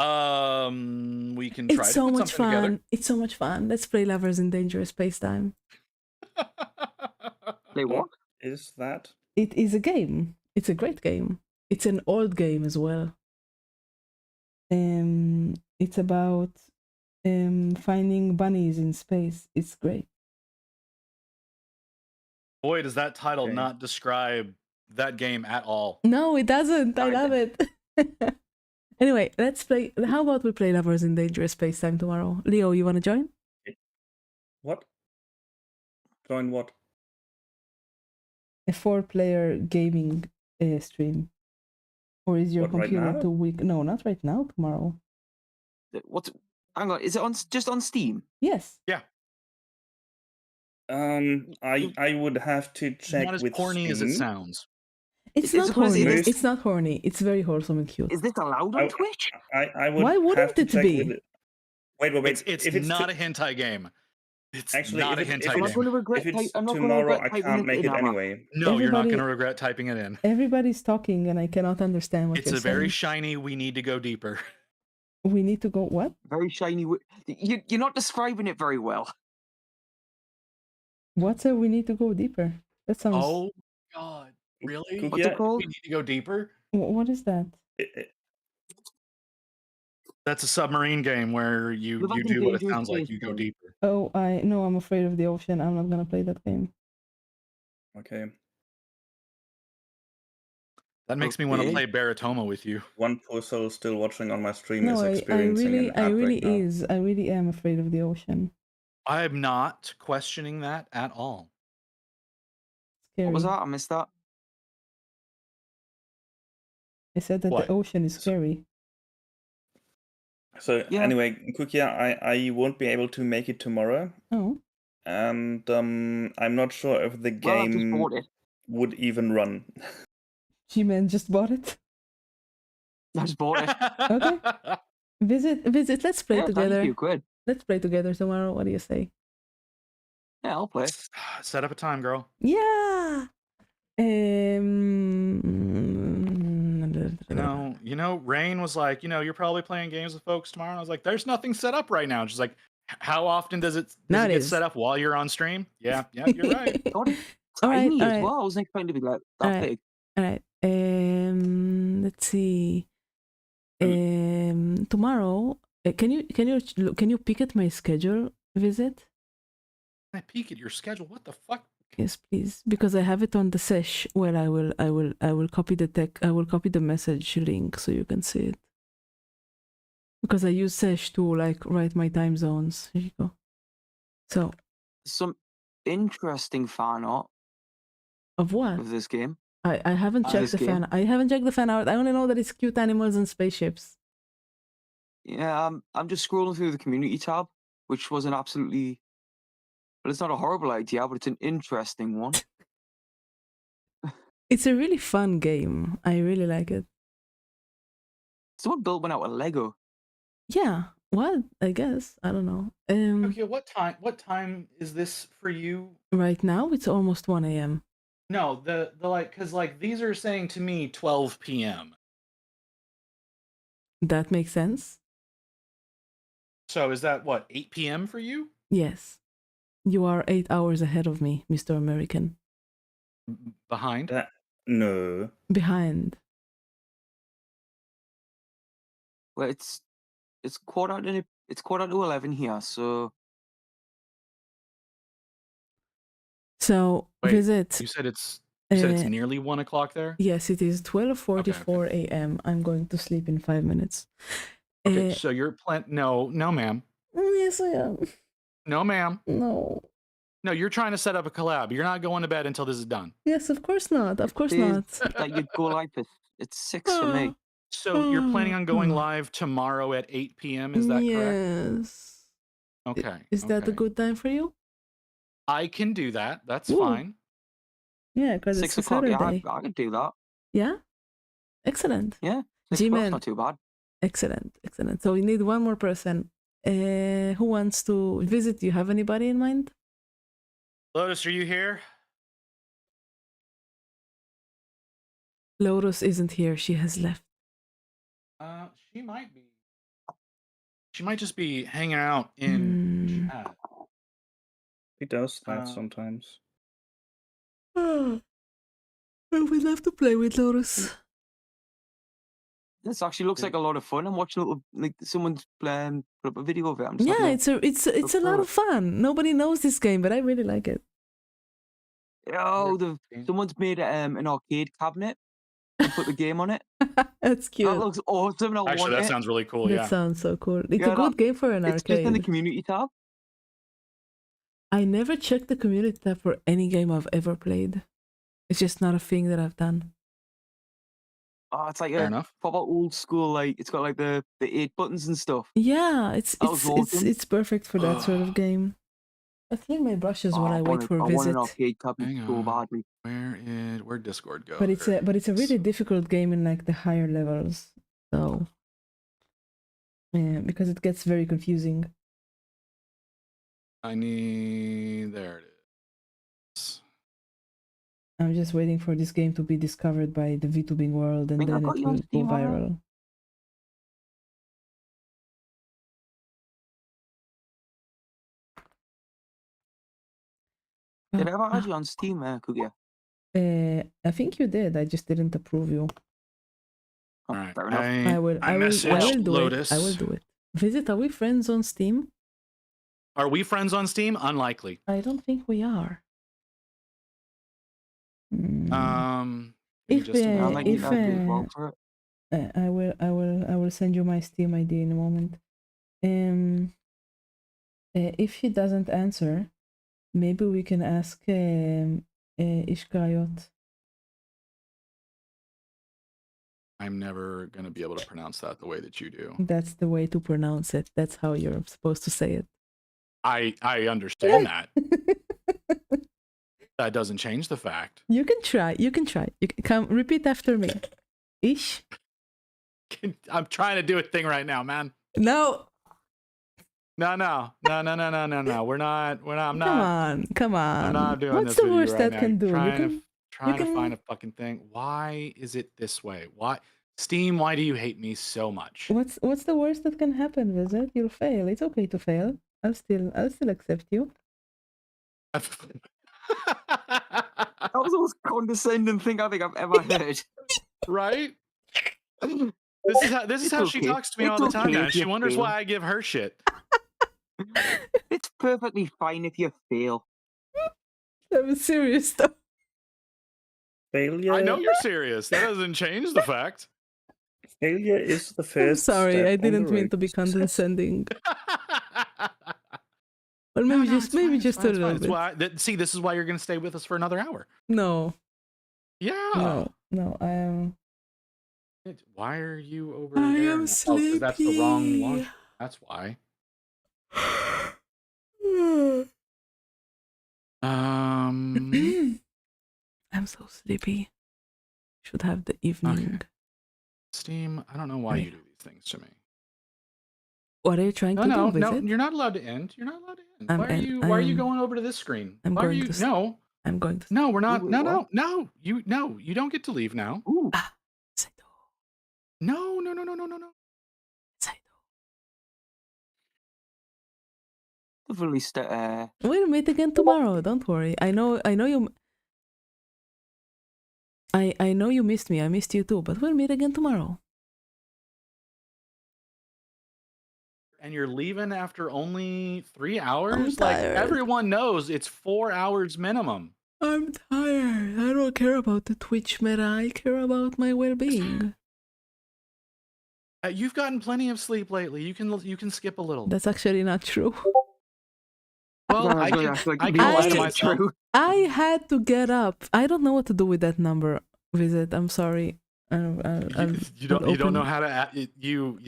We can try It's to so put much something fun. together. It's so much fun. Let's play Lovers in Dangerous Spacetime. Play what? Is that? It is a game. It's a great game. It's an old game as well. It's about finding bunnies in space. It's great. Boy, does that title Okay. not describe that game at all. No, it doesn't. I Right love it. Anyway, let's play. How about we play Lovers in Dangerous Spacetime tomorrow? Leo, you want to join? What? Join what? A 4-player gaming stream. Or is your What, right computer now? too weak? No, not right now. Tomorrow. What's? Hang on. Is it just on Steam? Yes. Yeah. I would have to It's check not as with corny as it Steam. sounds. It's Is not it- what is it? horny. Most- It's not horny. It's very wholesome and cute. Is this allowed on I- Twitch? I would Why have wouldn't to it check be? with it. Wait. It's if it's not to- a hentai game. It's Actually, not a if hentai I'm not game. going to regret. if it's I'm not gonna tomorrow, regret I typing can't make in, it am I? anyway. No, you're not Everybody- going to regret typing it in. Everybody's talking and I cannot understand what It's you're a very saying. shiny. We need to go deeper. We need to go what? Very shiny. You're not describing it very well. What's a we need to go deeper? That sounds. Oh God, really? Cookie, What's it yeah. called? We need to go deeper. What is that? That's a submarine game where you Live like do in what it Dangerous sounds like. Space You go game. deeper. Oh, I no, I'm afraid of the ocean. I'm not gonna play that game. Okay. That makes me want to Okay. play Baratoma with you. One poor soul still watching on my stream No, is I experiencing really, an I really outbreak now. I really am afraid of the ocean. I'm not questioning that at all. Scary. What was that? I missed that. I said that What? the ocean is So- scary. So Yeah. anyway, Kukia, I won't be able to make it tomorrow, Oh, and I'm not sure if the Well, I've just game bought it. would even run. G-Man just bought it. I just bought it. Okay. Visit. Let's play Yeah, together. thank you. Good. Let's play together tomorrow. What do you say? Yeah, I'll play. Set up a time, girl. Yeah. You know, Rain was like, you're probably playing games with folks tomorrow. And I was like, there's nothing set up right now. And she's like, how often does it get Nowadays. set up while you're on stream? Yeah, you're right. God, it's All right, tiny all as right. well. I wasn't expecting to be like that All right. big. All right. Let's see. Tomorrow, can you peek at my schedule? Visit. I peek at your schedule. What the fuck? Yes, please, because I have it on the sesh where I will copy the message link so you can see it. Because I use sesh to like write my time zones. Here you go. So Some interesting fan art of what? of this game. I haven't checked This the game. fan. I haven't checked the fan art. I only know that it's cute animals and spaceships. Yeah, I'm just scrolling through the community tab, which was an absolutely. Well, it's not a horrible idea, but it's an interesting one. It's a really fun game. I really like it. Someone built one out of Lego. Yeah. What? I guess. I don't know. Okay, what time is this for you? Right now it's almost 1 a.m. No, the like, because like these are saying to me 12 p.m. That makes sense. So is that what, 8 p.m. for you? Yes. You are 8 hours ahead of me, Mr. American. Behind? No. Behind. Well, it's quarter to 11 here, so So Wait, visit. You said it's uh, nearly 1 o'clock there? Yes, it is 12:44 a.m. I'm going to sleep in 5 minutes. Okay, Uh, so you're no, ma'am. yes, I am. No, ma'am. No. No, you're trying to set up a collab. You're not going to bed until this is done. Yes, of course not. Of course it not. is that you'd go live at it's 6 for me. So you're planning on going Hmm. live tomorrow at 8 p.m. Is that correct? Yes. Okay. Is that a okay. good time for you? I can do that. That's Ooh. fine. Yeah, because 6 it's a o'clock. Yeah, Saturday. I could do that. Yeah? Excellent. 6 o'clock's G-Man. not too bad. Excellent. Excellent. So we need one more person. Who wants to visit? Do you have anybody in mind? Lotus, are you here? Lotus isn't here. She has left. She might be. She might just be hanging out in Hmm. chat. He does that Uh, sometimes. I would love to play with Lotus. This actually looks like a lot of fun. I'm watching like someone's playing put up a video of it. I'm just Yeah, having it's a lot of fun. Nobody knows this game, but I really like it. someone's made an arcade cabinet and put the game on it. That's cute. That looks awesome. And I Actually, want that it. sounds really cool. That Yeah. sounds so cool. It's Yeah, a good game for an It's just in the arcade. community tab. I never checked the community tab for any game I've ever played. It's just not a thing that I've done. Oh, it's like Fair a enough. proper old school. Like it's got like the 8 buttons and stuff. Yeah, it's That was it's awesome. it's perfect for that sort of game. I clean my brushes Oh, while I wait for a I want an visit. arcade cabinet Hang so on. badly. Where'd Discord go? But it's There a it is. really difficult game in like the higher levels. So yeah, because it gets very confusing. There it is. I'm just waiting for this game to be discovered by the VTubing world, and think I then got it you on will go Steam, haven't I? viral. Did I ever add you on Steam, Kugia? I think you did. I just didn't approve you. Oh, All right. fair enough. I will messaged do Lotus. it. I will do it. Visit, are we friends on Steam? Are we friends on Steam? Unlikely. I don't think we are. Give me If just a I minute. might need to add you as well for it. I will send you my Steam ID in a moment. If he doesn't answer, maybe we can ask Ishkayot. I'm never gonna be able to pronounce that the way that you do. That's the way to pronounce it. That's how you're supposed to say it. I understand that. That doesn't change the fact. You can try. You can come repeat after me. Ish. I'm trying to do a thing right now, man. No. No. We're not. I'm not. Come on. I'm not doing What's this the with you worst right that now. can do? Trying to find a fucking thing. Why is it this way? Why, Steam? Why do you hate me so much? What's the worst that can happen, Visit? You'll fail. It's okay to fail. I'll still accept you. That was the most condescending thing I think I've ever heard. Right? This is how she okay. talks to me It's all the time okay now. if She you wonders fail. why I give her shit. It's perfectly fine if you fail. I'm serious though. Failure. I know you're serious. That doesn't change the fact. Failure is the I'm first. sorry, step I on the didn't mean road to be success. condescending. Or maybe it's fine, maybe it's just fine, a it's fine. little It's bit. why, see, this is why you're going to stay with us for another hour. No, Yeah. no, I am. Why are you over I there? am now? Oh, 'cause that's the wrong sleepy. launch. That's why. I'm so sleepy. Should have the evening. Steam, I don't know why Okay. you do these things to me. What are you trying to No, do, Visit? you're not allowed to end. You're not allowed to end. I'm Why are en- you? Why are you I'm- going over to this screen? I'm Why are going you? to s- No, I'm going to. no, we're not. wait, No, what? no. You don't get to leave now. Ooh. Saito. No. They've released We'll meet again tomorrow. Don't worry. I know you. I know you missed me. I missed you too. But we'll meet again tomorrow. And you're leaving after only 3 hours? tired. Everyone knows it's 4 hours minimum. I'm tired. I don't care about the Twitch meta. I care about my well-being. You've gotten plenty of sleep lately. You can skip a little. That's actually not true. Well, I can lie to myself. true. I had to get up. I don't know what to do with that number. Visit. I'm sorry. You don't know how to add, you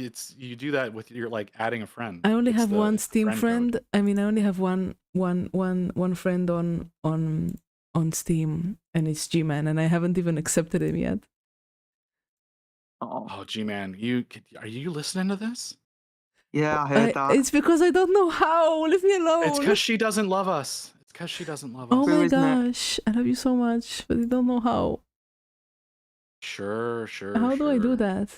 do that with your like adding a friend. I only It's have the one Steam code. friend. I mean, I only have one friend on Steam, and it's G-Man, and I haven't even accepted him yet. Oh, Oh, G-Man, are you listening to this? yeah, I heard that. It's because I don't know how. Leave me alone. It's because she doesn't love us. It's because she doesn't love us. Oh True, my isn't it? gosh, I love you so much, but I don't know how. Sure. How do I do sure. that?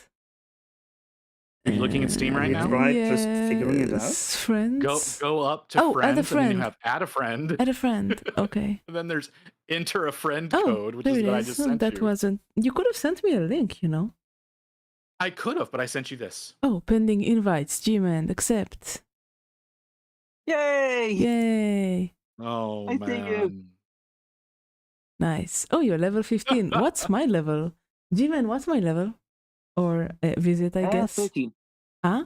Are you looking at Steam right You now? try just figuring it out? Yes, friends. Go up to Oh, friends, add a and then you friend. have add a friend. Add a friend. Okay. And then there's enter a friend Oh, code, which there is it what I is. just No, sent that you. wasn't. You could have sent me a link, you know. I could have, but I sent you this. Oh, pending invites. Gman, accept. Yay! Yay! Oh I think man. Nice. Oh, you're level 15. What's my level? Gman, what's my level? Or visit, I guess. 13. Huh?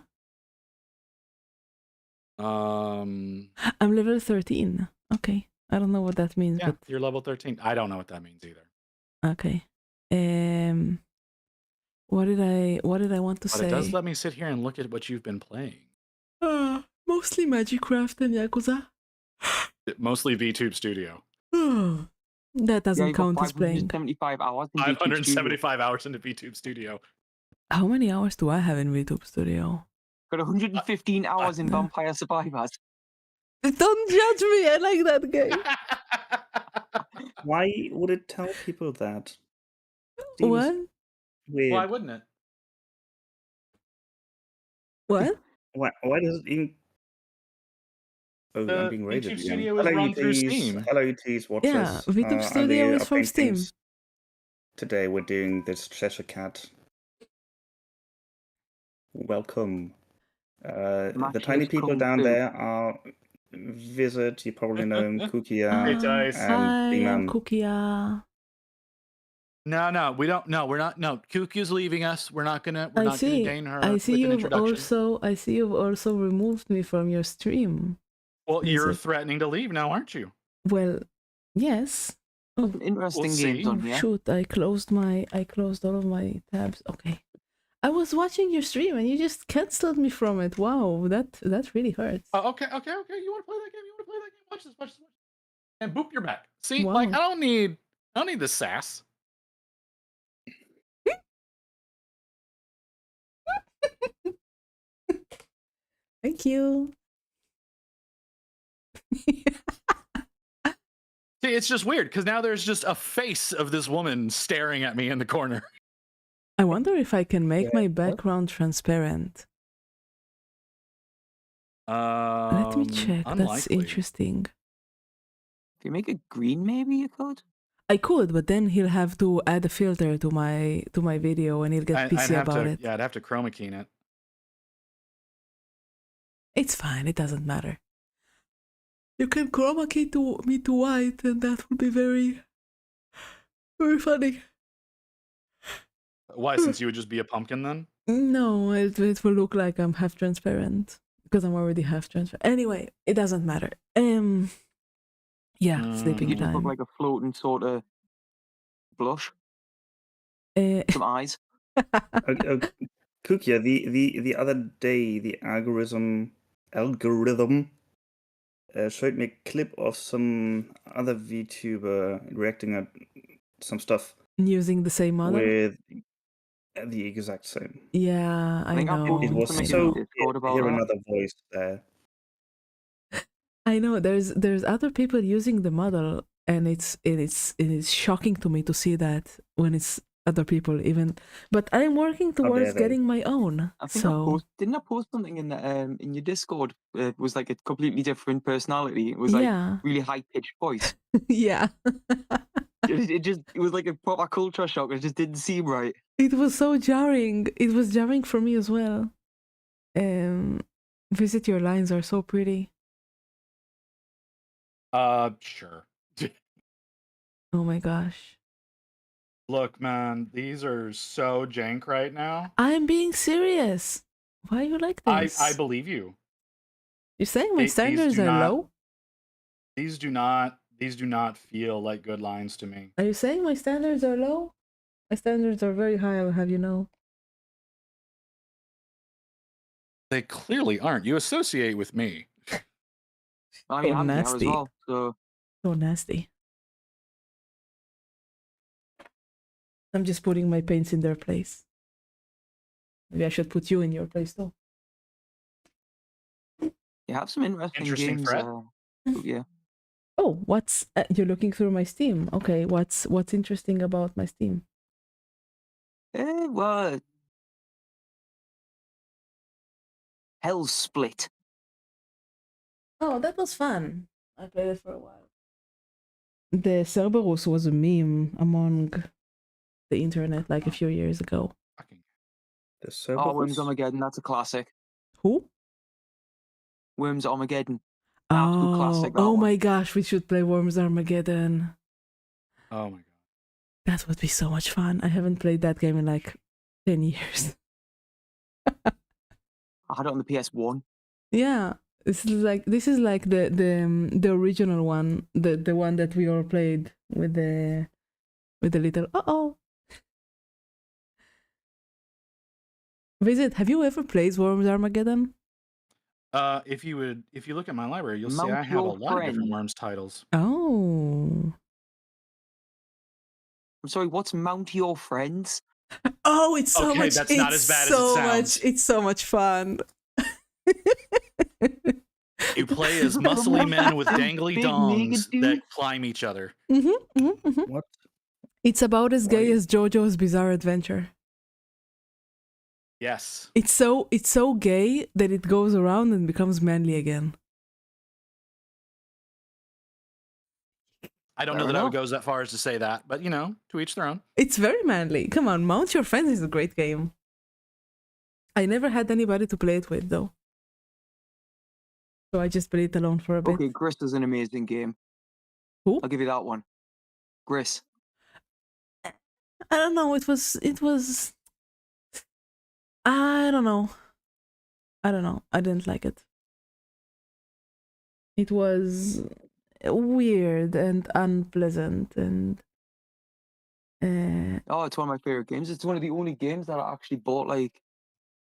Um. I'm level 13. Okay. I don't know what that means, Yeah, you're level 13. I don't know what that means either. but okay. What did I want to But say? it does let me sit here and look at what you've been playing. Mostly Magicraft and Yakuza. Mostly VTube Studio. That Yeah, doesn't you got count as playing. 575 hours in VTube Studio. 575 hours into VTube Studio. How many hours do I have in VTube Studio? Got 115 hours in Vampire Survivors. Don't judge me. I like that game. Why would it tell people that? Seems What? weird. Why wouldn't it? What? Why does it even? Oh, The I'm being raided VTube again. Studio is Hello, run through UTs. Steam. Hello, UTs watchers. Yeah, VTube I'm Studio the is from Steam. Paintings. Today we're doing this Cheshire Cat. Welcome. The Matches tiny people come down through. there are Visit. You probably know him, Kukia, Hey, Dice. and Hi, I'm B-Man. Kukia. No, we don't. No, we're not. No, Kuku's leaving us. We're not gonna deign her I with see an you've introduction. also removed me from your stream. Well, you're Visit. threatening to leave now, aren't you? Well, yes. Oh, Some interesting We'll games see. on here. shoot, I closed all of my tabs. Okay. I was watching your stream and you just canceled me from it. Wow, that really hurts. Oh, okay. You want to play that game? Watch this. And boop, you're back. See, Wow. like I don't need the sass. Thank you. See, it's just weird because now there's just a face of this woman staring at me in the corner. I wonder if I can make Yeah, my what? background transparent. Let me check. That's Unlikely. interesting. If you make it green, maybe you could. I could, but then he'll have to add a filter to my video and he'll get I'd pissy have about to, it. yeah, I'd have to chroma key it. It's fine, it doesn't matter. You can chroma key me to white and that would be very, very funny. Why? Since you would just be a pumpkin then? No, it will look like I'm half transparent because I'm already half transparent. Anyway, it doesn't matter. Yeah, sleeping You just look time. like a floating sort of blush. Some eyes. Kukia, the other day, the algorithm showed me a clip of some other VTuber reacting at some stuff Using the same model. with the exact same. Yeah, I think I know. posted It was something so in Discord weird to about hear that. another voice there. I know. There's other people using the model, and it is shocking to me to see that when it's other people even. But I'm working dare towards they? getting my own. I think So didn't I post something in your Discord? It was like a completely different personality. It was like yeah, really high pitched voice. yeah. It was like a proper culture shock. It just didn't seem right. It was so jarring. It was jarring for me as well. Visit, your lines are so pretty. Sure. Oh my gosh. Look, man, these are so jank right now. I'm being serious. Why are you like this? I believe you. You're saying my These standards do are not- low? These do not feel like good lines to me. Are you saying my standards are low? My standards are very high, I'll have you know. They clearly aren't. You associate with me. I mean, So I'm here as nasty. well. So So nasty. I'm just putting my paints in their place. Maybe I should put you in your place too. you have some Interesting games. threat. Yeah. Oh, what's you're looking through my Steam? Okay, what's interesting about my Steam? Well, Hell Split. Oh, that was fun. I played it for a while. The Cerberus was a meme among the internet like a few years ago. Fucking The Oh, Worms Cerberus? Armageddon. That's a classic. Who? Worms Armageddon. Absolute classic, that Oh one. my gosh, we should play Worms Armageddon. Oh my god. That would be so much fun. I haven't played that game in like 10 years. I had it on the PS1. Yeah, this is like the original one, the one that we all played with the little Visit, have you ever played Worms Armageddon? If you look at my library, you'll see Mount I have a your lot of different friend. Worms titles. Oh. I'm sorry, what's Mount Your Friends? Oh, it's so Okay, much. that's not it's as bad as it so sounds. much. It's so much fun. You play as muscly men with Those dangly big naked dongs that dudes? climb each other. What? It's about as gay Why? as JoJo's Bizarre Adventure. Yes. It's so gay that it goes around and becomes manly again. I don't Fair know that I would enough. go as far as to say that, but to each their own. It's very manly. Come on, Mount Your Friends is a great game. I never had anybody to play it with though. So I just played it alone for a bit. Okay, Gris is an amazing game. Who? I'll give you that one. Gris. I don't know. It was. I don't know. I didn't like it. It was weird and unpleasant and. Oh, it's one of my favorite games. It's one of the only games that I actually bought like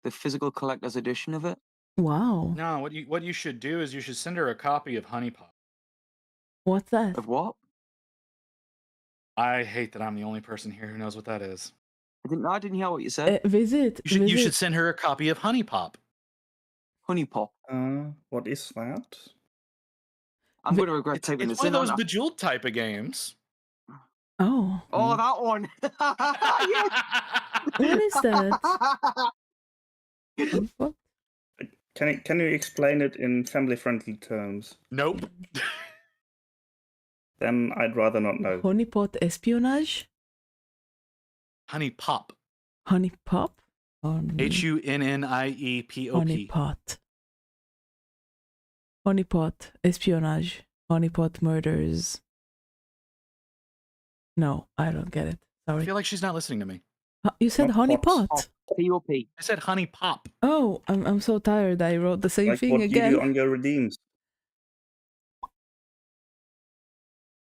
the physical collector's edition of it. Wow. No, what you should do is you should send her a copy of Honey Pop. What's that? Of what? I hate that I'm the only person here who knows what that is. I didn't hear what you said. Visit. You should send her a copy of Honey Pop. Honey Pop. What is that? I'm going to regret typing It's this one of in. those aren't I? Bejeweled type of games. Oh. Oh, that one. What is that? What? Can you explain it in family-friendly terms? Nope. Then I'd rather not know. Honeypot espionage? Honey Pop. Honey pop? HUNNIEPOP. Honeypot. Honeypot espionage. Honeypot murders. No, I don't get it. I Sorry. feel like she's not listening to me. You said Not honeypot. pot. P.O.P. I said Honey Pop. Oh, I'm so tired. I wrote the same Like thing what you again. do on your redeems.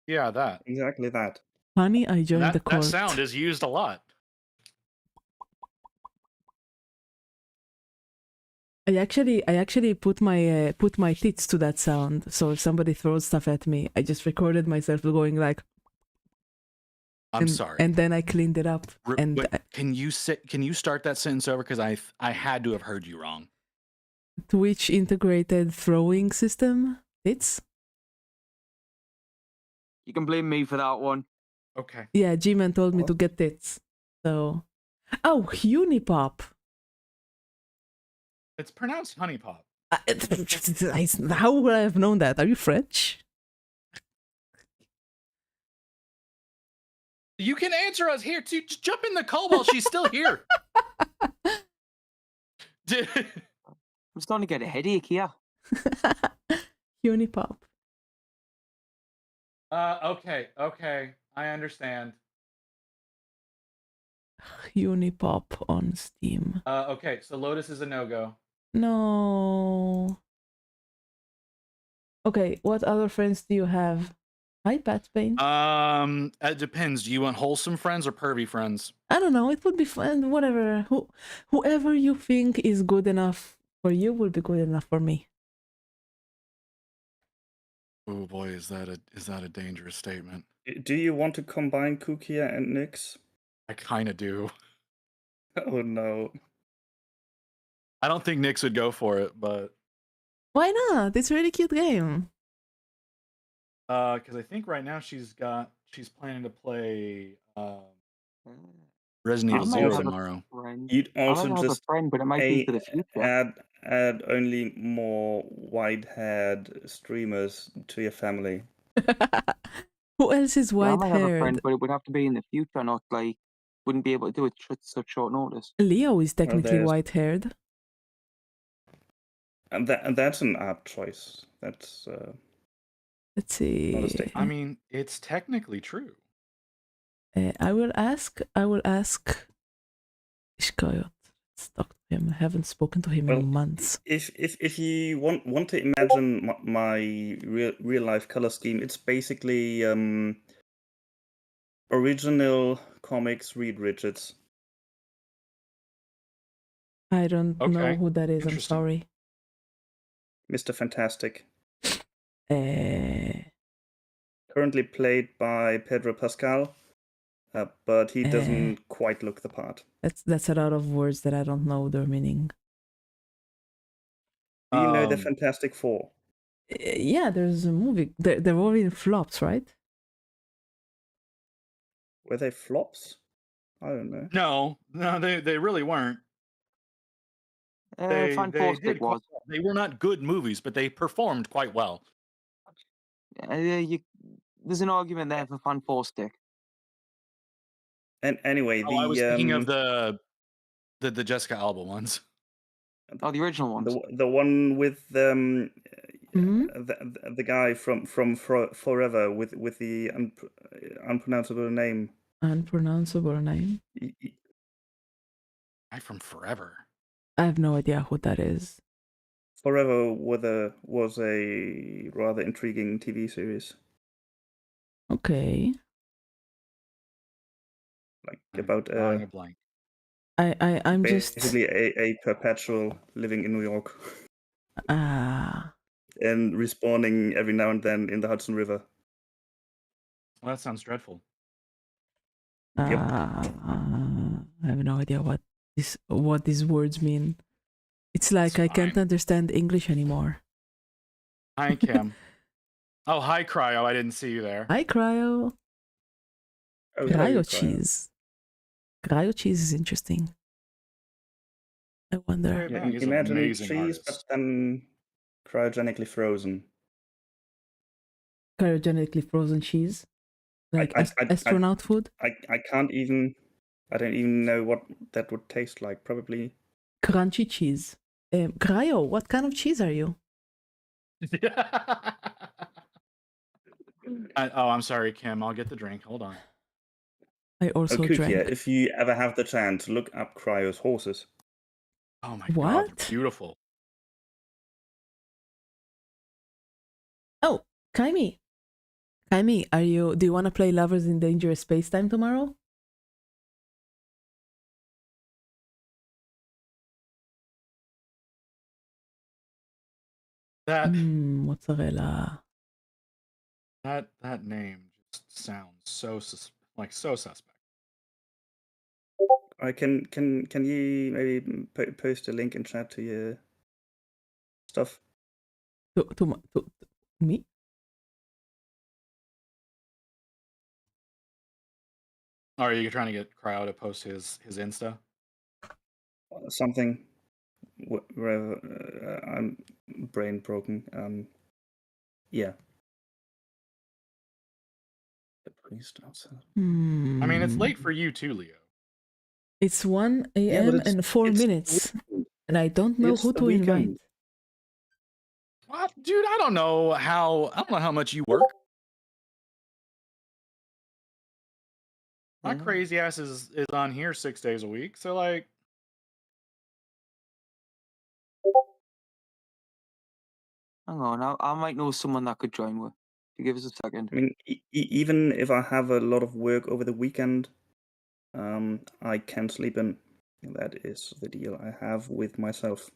Yeah, that. Exactly that. Honey, I joined the That cult. sound is used a lot. I actually put my tits to that sound. So if somebody throws stuff at me, I just recorded myself going like. I'm sorry. And then I cleaned it up. And Wait, can you start that sentence over? Because I had to have heard you wrong. Twitch integrated throwing system. Tits. You can blame me for that one. Okay. Yeah, G-Man told me to get tits. So, oh, Unipop. It's pronounced Honey Pop. How would I have known that? Are you French? You can answer us here too. Just jump in the call while she's still here. I'm starting to get a headache here. Unipop. Okay. I understand. Unipop on Steam. Okay, so Lotus is a no-go. No. Okay, what other friends do you have? Hi, Patsbane. It depends. Do you want wholesome friends or pervy friends? I don't know. It would be fun. Whatever. Whoever you think is good enough for you will be good enough for me. Oh boy, is that a dangerous statement? Do you want to combine Kukia and Nyx? I kind of do. Oh no. I don't think Nyx would go for it, but Why not? It's a really cute game. because I think right now she's planning to play Resident Evil I might Zero have a tomorrow. friend. You'd I also might have a just friend, but it might be for the future. add only more white-haired streamers to your family. Who else is Yeah, I might have a white-haired? friend, but it would have to be in the future, not like wouldn't be able to do it at such short notice. Leo is technically there's- white-haired. And that's an art choice. That's Let's see. not a statement. I mean, it's technically true. I will ask Ishkayot. Let's talk to him. I haven't spoken to him Well, in months. If you want to imagine my real life color scheme, it's basically original comics Reed Richards. I don't know Okay, who that is. I'm interesting. sorry. Mr. Fantastic, Eh, currently played by Pedro Pascal, but he doesn't quite look the part. that's a lot of words that I don't know their meaning. Do you know the Um, Fantastic Four? Yeah, there's a movie. They're all in flops, right? Were they flops? I don't know. no, they really weren't. They Fantastic did quite was. well. They were not good movies, but they performed quite well. There's an argument there for Fantastic. And anyway, Oh, I was thinking of the the Jessica Alba ones. Oh, the original ones. the one with Mhm. the guy from Forever with the unpronounceable name. Unpronounceable name. Guy from Forever. I have no idea who that is. Forever was a rather intriguing TV series, Okay. like I'm about drawing a blank. I'm just basically a perpetual living in New York and respawning every now and then in the Hudson River. Well, that sounds dreadful. Yep. I have no idea what these words mean. It's like I can't fine. understand English anymore. Hi, Kim. Oh, hi, Cryo. I didn't see you there. Hi, Cryo. Oh, how you Cryo cry. cheese. Cryo cheese is interesting. I wonder. Yeah, Yeah, he's an imagine amazing cheese, but artist. then cryogenically frozen. Cryogenically frozen cheese, like astronaut food. I can't even. I don't even know what that would taste like. Probably. Crunchy cheese. Cryo, what kind of cheese are you? Oh, I'm sorry, Kim. I'll get the drink. Hold on. I also Kukia, drank. if you ever have the chance, look up Cryo's horses. Oh my god, What? they're beautiful. Oh, Kaimi, do you want to play Lovers in Dangerous Space-Time tomorrow? That Mozzarella. that name just sounds so so suspect. Can you maybe post a link in chat to your stuff? To me? Or are you trying to get Cryo to post his Insta? Something. Wherever I'm brain broken. Yeah. The priest outside. I mean, it's late Hmm. for you too, Leo. It's 1 Yeah, but a.m. it's- and 4 it's the minutes, weekend. and I don't know It's who the to invite. weekend. What, dude? I don't know how much you work. My crazy ass is on here 6 days a week. So like, Hang on, I might know someone that could join with. Give us a second. I mean, even if I have a lot of work over the weekend, I can sleep in. That is the deal I have with myself.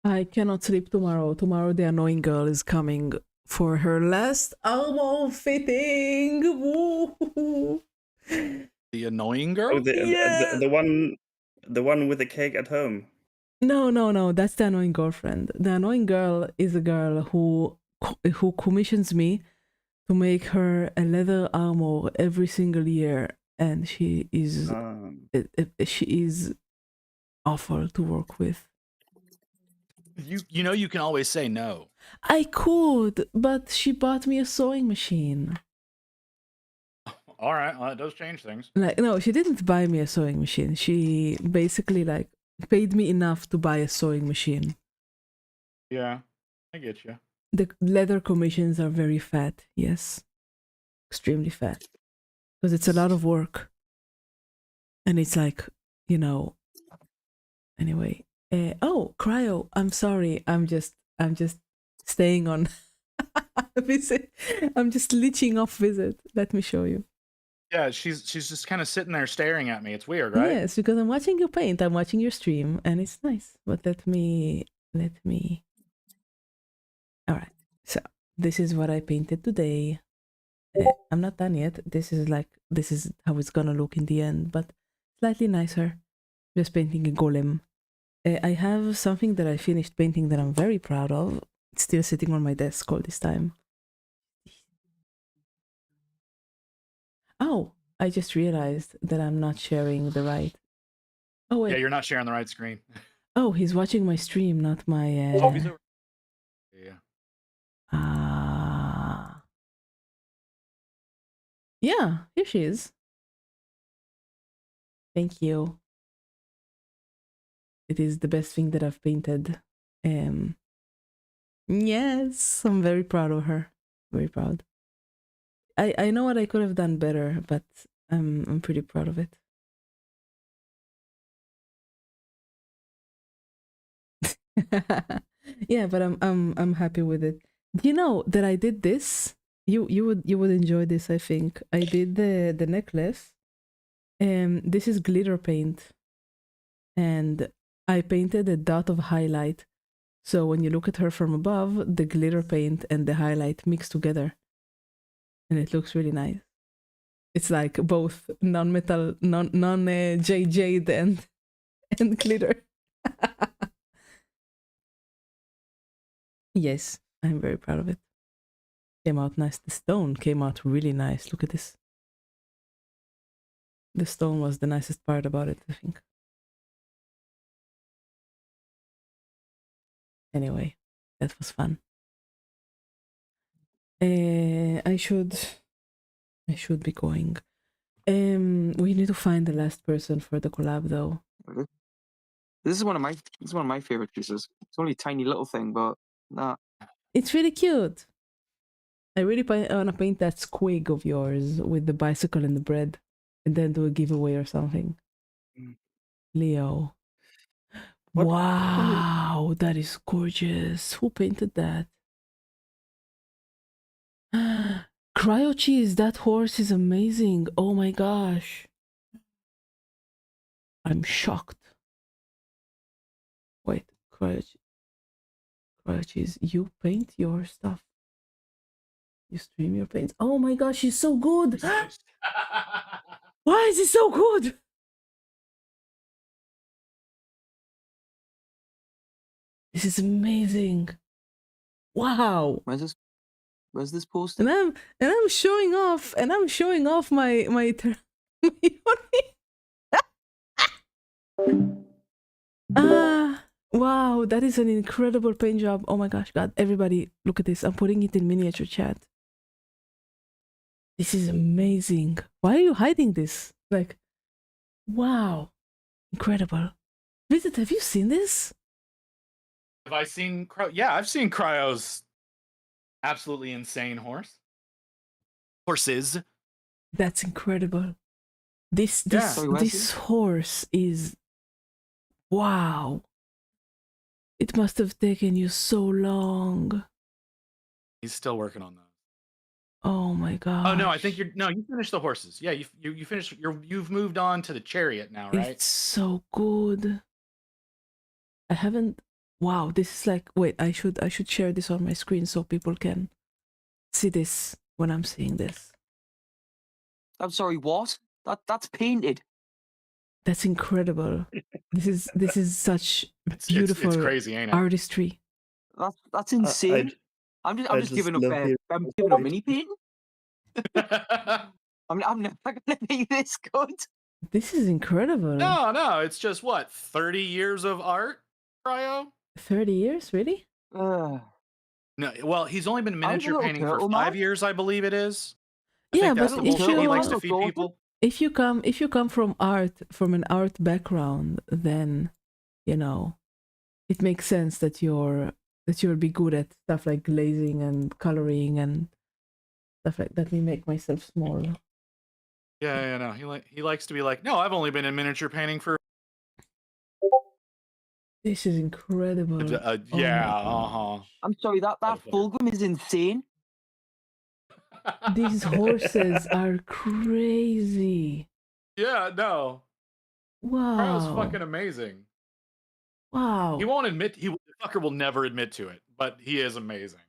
I cannot sleep tomorrow. Tomorrow, the annoying girl is coming for her last album fitting. Woo! the annoying girl. Oh, Yeah. the one with the cake at home. No. That's the annoying girlfriend. The annoying girl is a girl who commissions me to make her a leather armor every single year, and she is awful to work with. You know you can always say no. I could, but she bought me a sewing machine. All right, well, that does change things. Like, no, she didn't buy me a sewing machine. She basically like paid me enough to buy a sewing machine. Yeah, I get you. The leather commissions are very fat. Yes, extremely fat, because it's a lot of work, and it's like, you know. Anyway, oh, Cryo, I'm sorry. I'm just staying on visit. I'm just leeching off visit. Let me show you. Yeah, she's just kind of sitting there staring at me. It's weird, right? Yes, because I'm watching you paint. I'm watching your stream, and it's nice. But let me All right. So this is what I painted today. I'm not done yet. This is how it's gonna look in the end, but slightly nicer. Just painting a golem. I have something that I finished painting that I'm very proud of. It's still sitting on my desk all this time. Oh, I just realized that I'm not sharing the right. Oh Yeah, wait. you're not sharing the right screen. Oh, he's watching my stream, not my. Sophie's over. Yeah. Yeah, here she is. Thank you. It is the best thing that I've painted. Yes, I'm very proud of her. Very proud. I know what I could have done better, but I'm pretty proud of it. Yeah, but I'm happy with it. Do you know that I did this? You would enjoy this, I think. I did the necklace. This is glitter paint. And I painted a dot of highlight. So when you look at her from above, the glitter paint and the highlight mix together. And it looks really nice. It's like both non-metal, non-jade and glitter. Yes, I'm very proud of it. Came out nice. The stone came out really nice. Look at this. The stone was the nicest part about it, I think. Anyway, that was fun. I should be going. We need to find the last person for the collab, though. This is one of my favorite pieces. It's only a tiny little thing, but nah. It's really cute. I really want to paint that squig of yours with the bicycle and the bread, and then do a giveaway or something. Leo. What- Wow, that is gorgeous. Who painted that? Cryo cheese, that horse is amazing. Oh my gosh. I'm shocked. Wait, cryo cheese, you paint your stuff. You stream your paints. Oh my gosh, she's so good. Why is he so good? This is amazing. Wow. Where's this posted? And I'm showing off my wow, that is an incredible paint job. Oh my gosh, God, everybody look at this. I'm putting it in miniature chat. This is amazing. Why are you hiding this? Like, wow, incredible. Visit, have you seen this? Have I seen Yeah, I've seen Cryo's absolutely insane horses. That's incredible. This horse is wow. It must have taken you so long. He's still working on those. Oh my god. Oh no, I think you finished the horses. Yeah, you finished. You've moved on to the chariot now, right? It's so good. I haven't. Wow, this is like. Wait, I should share this on my screen so people can see this when I'm seeing this. I'm sorry, what? That's painted. That's incredible. This is such beautiful it's crazy, ain't it? artistry. That's insane. I'm just giving up. I'm giving up mini painting. I'm never gonna make this good. This is incredible. No, it's just what 30 years of art, Cryo. 30 years, really? No, well, he's only been miniature painting for 5 years, I believe it is. Yeah, but if he likes to feed people. If you come from an art background, then you know it makes sense that you'll be good at stuff like glazing and coloring and stuff like that. Let me make myself small. Yeah, no, he likes to be like, no, I've only been in miniature painting for. This is incredible. I'm sorry, that fulcrum is insane. These horses are crazy. Yeah, no. Wow. Cryo's fucking amazing. Wow. He won't admit. The fucker will never admit to it, but he is amazing.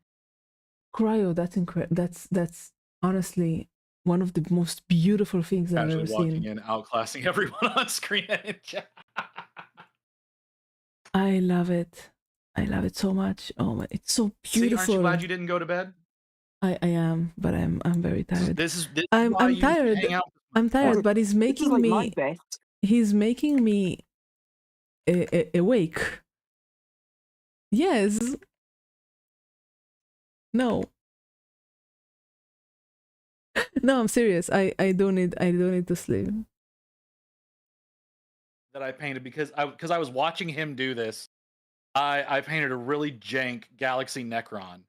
Cryo, that's incredible. That's honestly one of the most beautiful things I've Casually ever walking seen. in, outclassing everyone on screen and in chat. I love it. I love it so much. Oh my, it's so See, aren't you beautiful. glad you didn't go to bed? I am, but I'm very tired. This is I'm why I'm you need to tired. hang out. I'm tired, This but he's is making like my me best. he's making me awake. Yes. No. No, I'm serious. I don't need to sleep. That I painted because I was watching him do this. I painted a really jank Galaxy Necron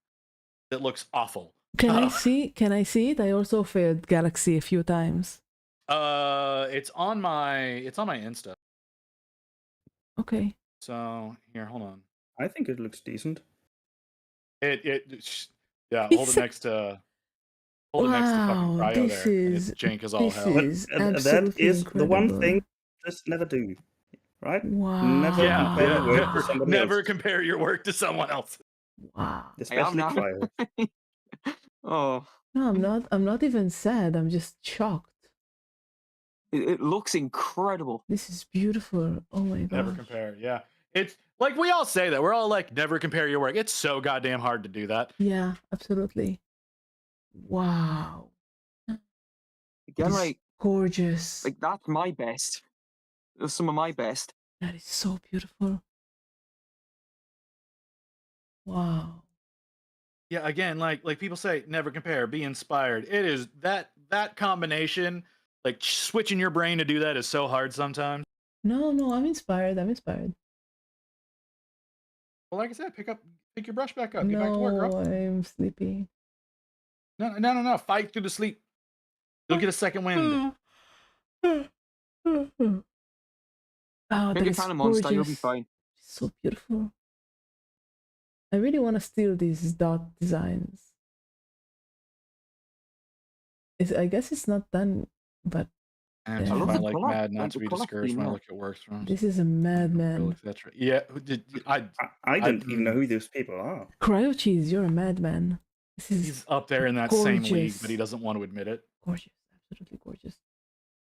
that looks awful. Can I see? Can I see it? I also failed Galaxy a few times. It's on my Insta. Okay. So here, hold on. I think it looks decent. Yeah, hold it It's- next to fucking Wow, Cryo this there. And is it's jank as all this hell. But is that absolutely is the one incredible. thing just never do, right? Wow. Never compare your work to somebody never else. compare your work to someone else. Wow. Especially now. Cryo. Oh, No, I'm not even sad. I'm just shocked. it looks incredible. This is beautiful. Oh my god. Never compare. Yeah. It's like we all say that. We're all like, never compare your work. It's so goddamn hard to do that. Yeah, absolutely. Wow. Again, It's like gorgeous. that's my best. That's some of my best. That is so beautiful. Wow. Yeah, again, like people say, never compare, be inspired. It is that combination, like switching your brain to do that is so hard sometimes. No, I'm inspired. I'm inspired. Well, like I said, pick your brush back up. Get back to work, No, girl. I'm sleepy. No. Fight through the sleep. You'll get a second wind. Oh, that Drink a is can of Monster, you'll be gorgeous. fine. So beautiful. I really want to steal these dot designs. I guess it's not done, but And Yeah. I if love I the like colour, mad like not to the be colour discouraged scheme, when I yeah. look at works from. this is a madman. etc. Yeah, who did I? I don't even know who those people are. Cryo cheese, you're a madman. This is He's up there in that same league, gorgeous. but he doesn't want to admit it. gorgeous, absolutely gorgeous.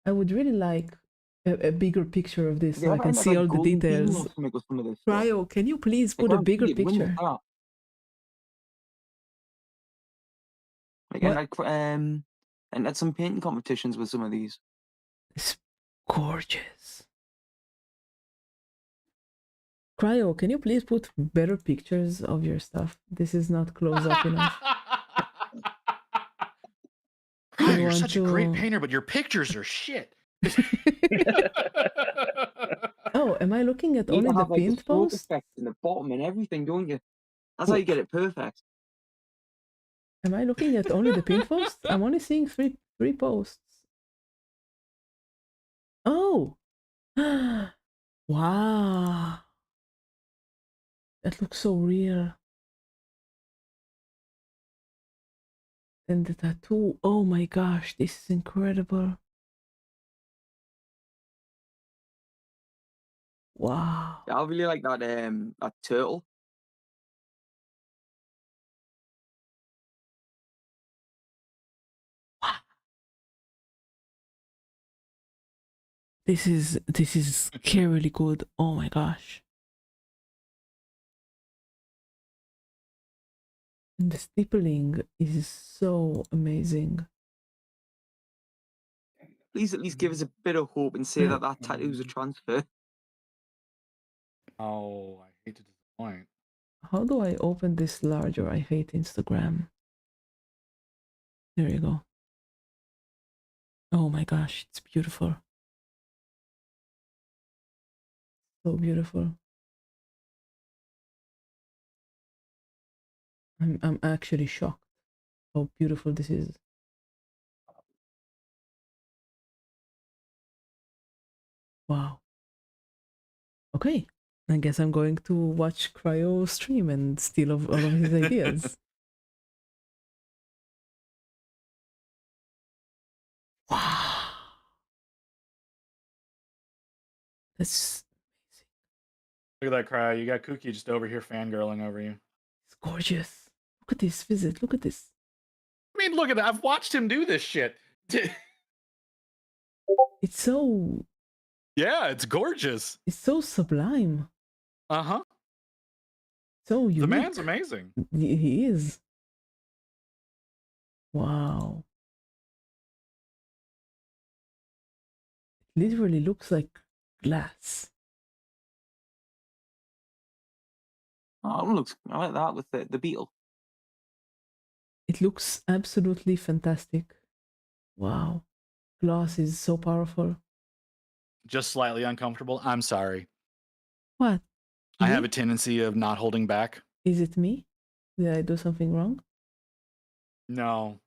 I would really like a bigger picture of this so Yeah, I can like see all the golden beam or details. something with some of this stuff. Cryo, can you please Like, put a why bigger did it win with picture? that? Like, What? and had some painting competitions with some of these. It's gorgeous. Cryo, can you please put better pictures of your stuff? This is not close up enough. God, you're want such a great to- painter, but your pictures are shit. Oh, am I looking at You need only to the have like the pinned stroke post? effect in the bottom and everything, don't you? That's how you get it perfect. Am I looking at only the pinned posts? I'm only seeing three posts. Oh! Wow! That looks so real. And the tattoo, oh my gosh, this is incredible. Wow. Yeah, I really like that turtle. This is scarily good. Oh my gosh. And the stippling is so amazing. Please at least give us a bit of hope and say that that tattoo's a transfer. Oh, I hate to disappoint. How do I open this larger? I hate Instagram. There you go. Oh my gosh, it's beautiful. So beautiful. I'm actually shocked how beautiful this is. Wow. Okay. I guess I'm going to watch Cryo stream and steal all of his ideas. Wow. That's Look at that cry. You got Kooky just over here fangirling over you. it's gorgeous. Look at this visit. Look at this. I mean, look at that. I've watched him do this shit. It's so Yeah, it's gorgeous. sublime. Uh-huh. So The unique. man's amazing. He is. Wow. Literally looks like glass. Oh, it looks. I like that with the beetle. It looks absolutely fantastic. Wow. Glass is so powerful. Just slightly uncomfortable. I'm sorry. What? I have Me? a tendency of not holding back. Is it me? Did I do something wrong? No.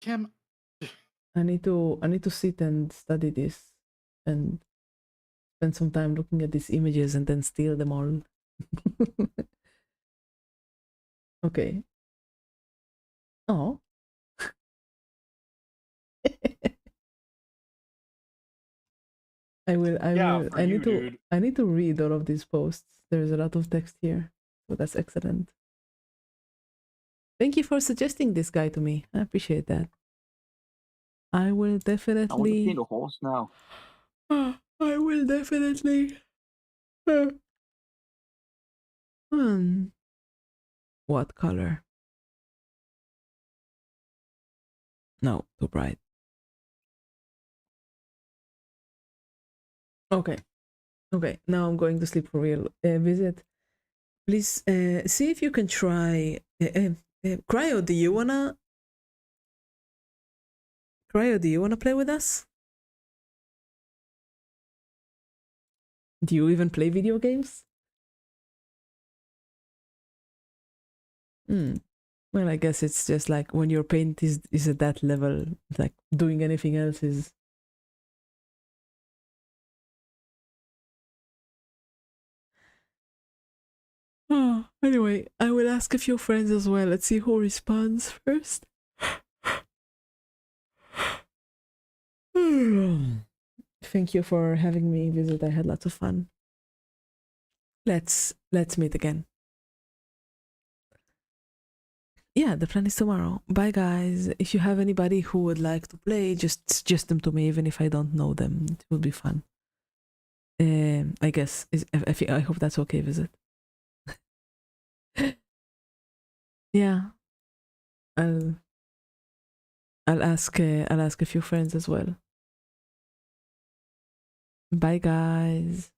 Kim, I need to sit and study this and spend some time looking at these images and then steal them all. Okay. Oh. I need to read all of these posts. There's a lot of text here. So that's excellent. Thank you for suggesting this guy to me. I appreciate that. I will I want to definitely paint a horse now. I will definitely What color? No, too bright. Okay. Okay, now I'm going to sleep for real. Visit. Please see if you can try. Cryo, do you wanna play with us? Do you even play video games? Well, I guess it's just like when your paint is at that level, like doing anything else is. Oh, anyway, I will ask a few friends as well. Let's see who responds first. Thank you for having me visit. I had lots of fun. Let's meet again. Yeah, the plan is tomorrow. Bye, guys. If you have anybody who would like to play, just suggest them to me, even if I don't know them. It will be fun. I guess. I hope that's okay, Visit. Yeah, I'll ask a few friends as well. Bye, guys.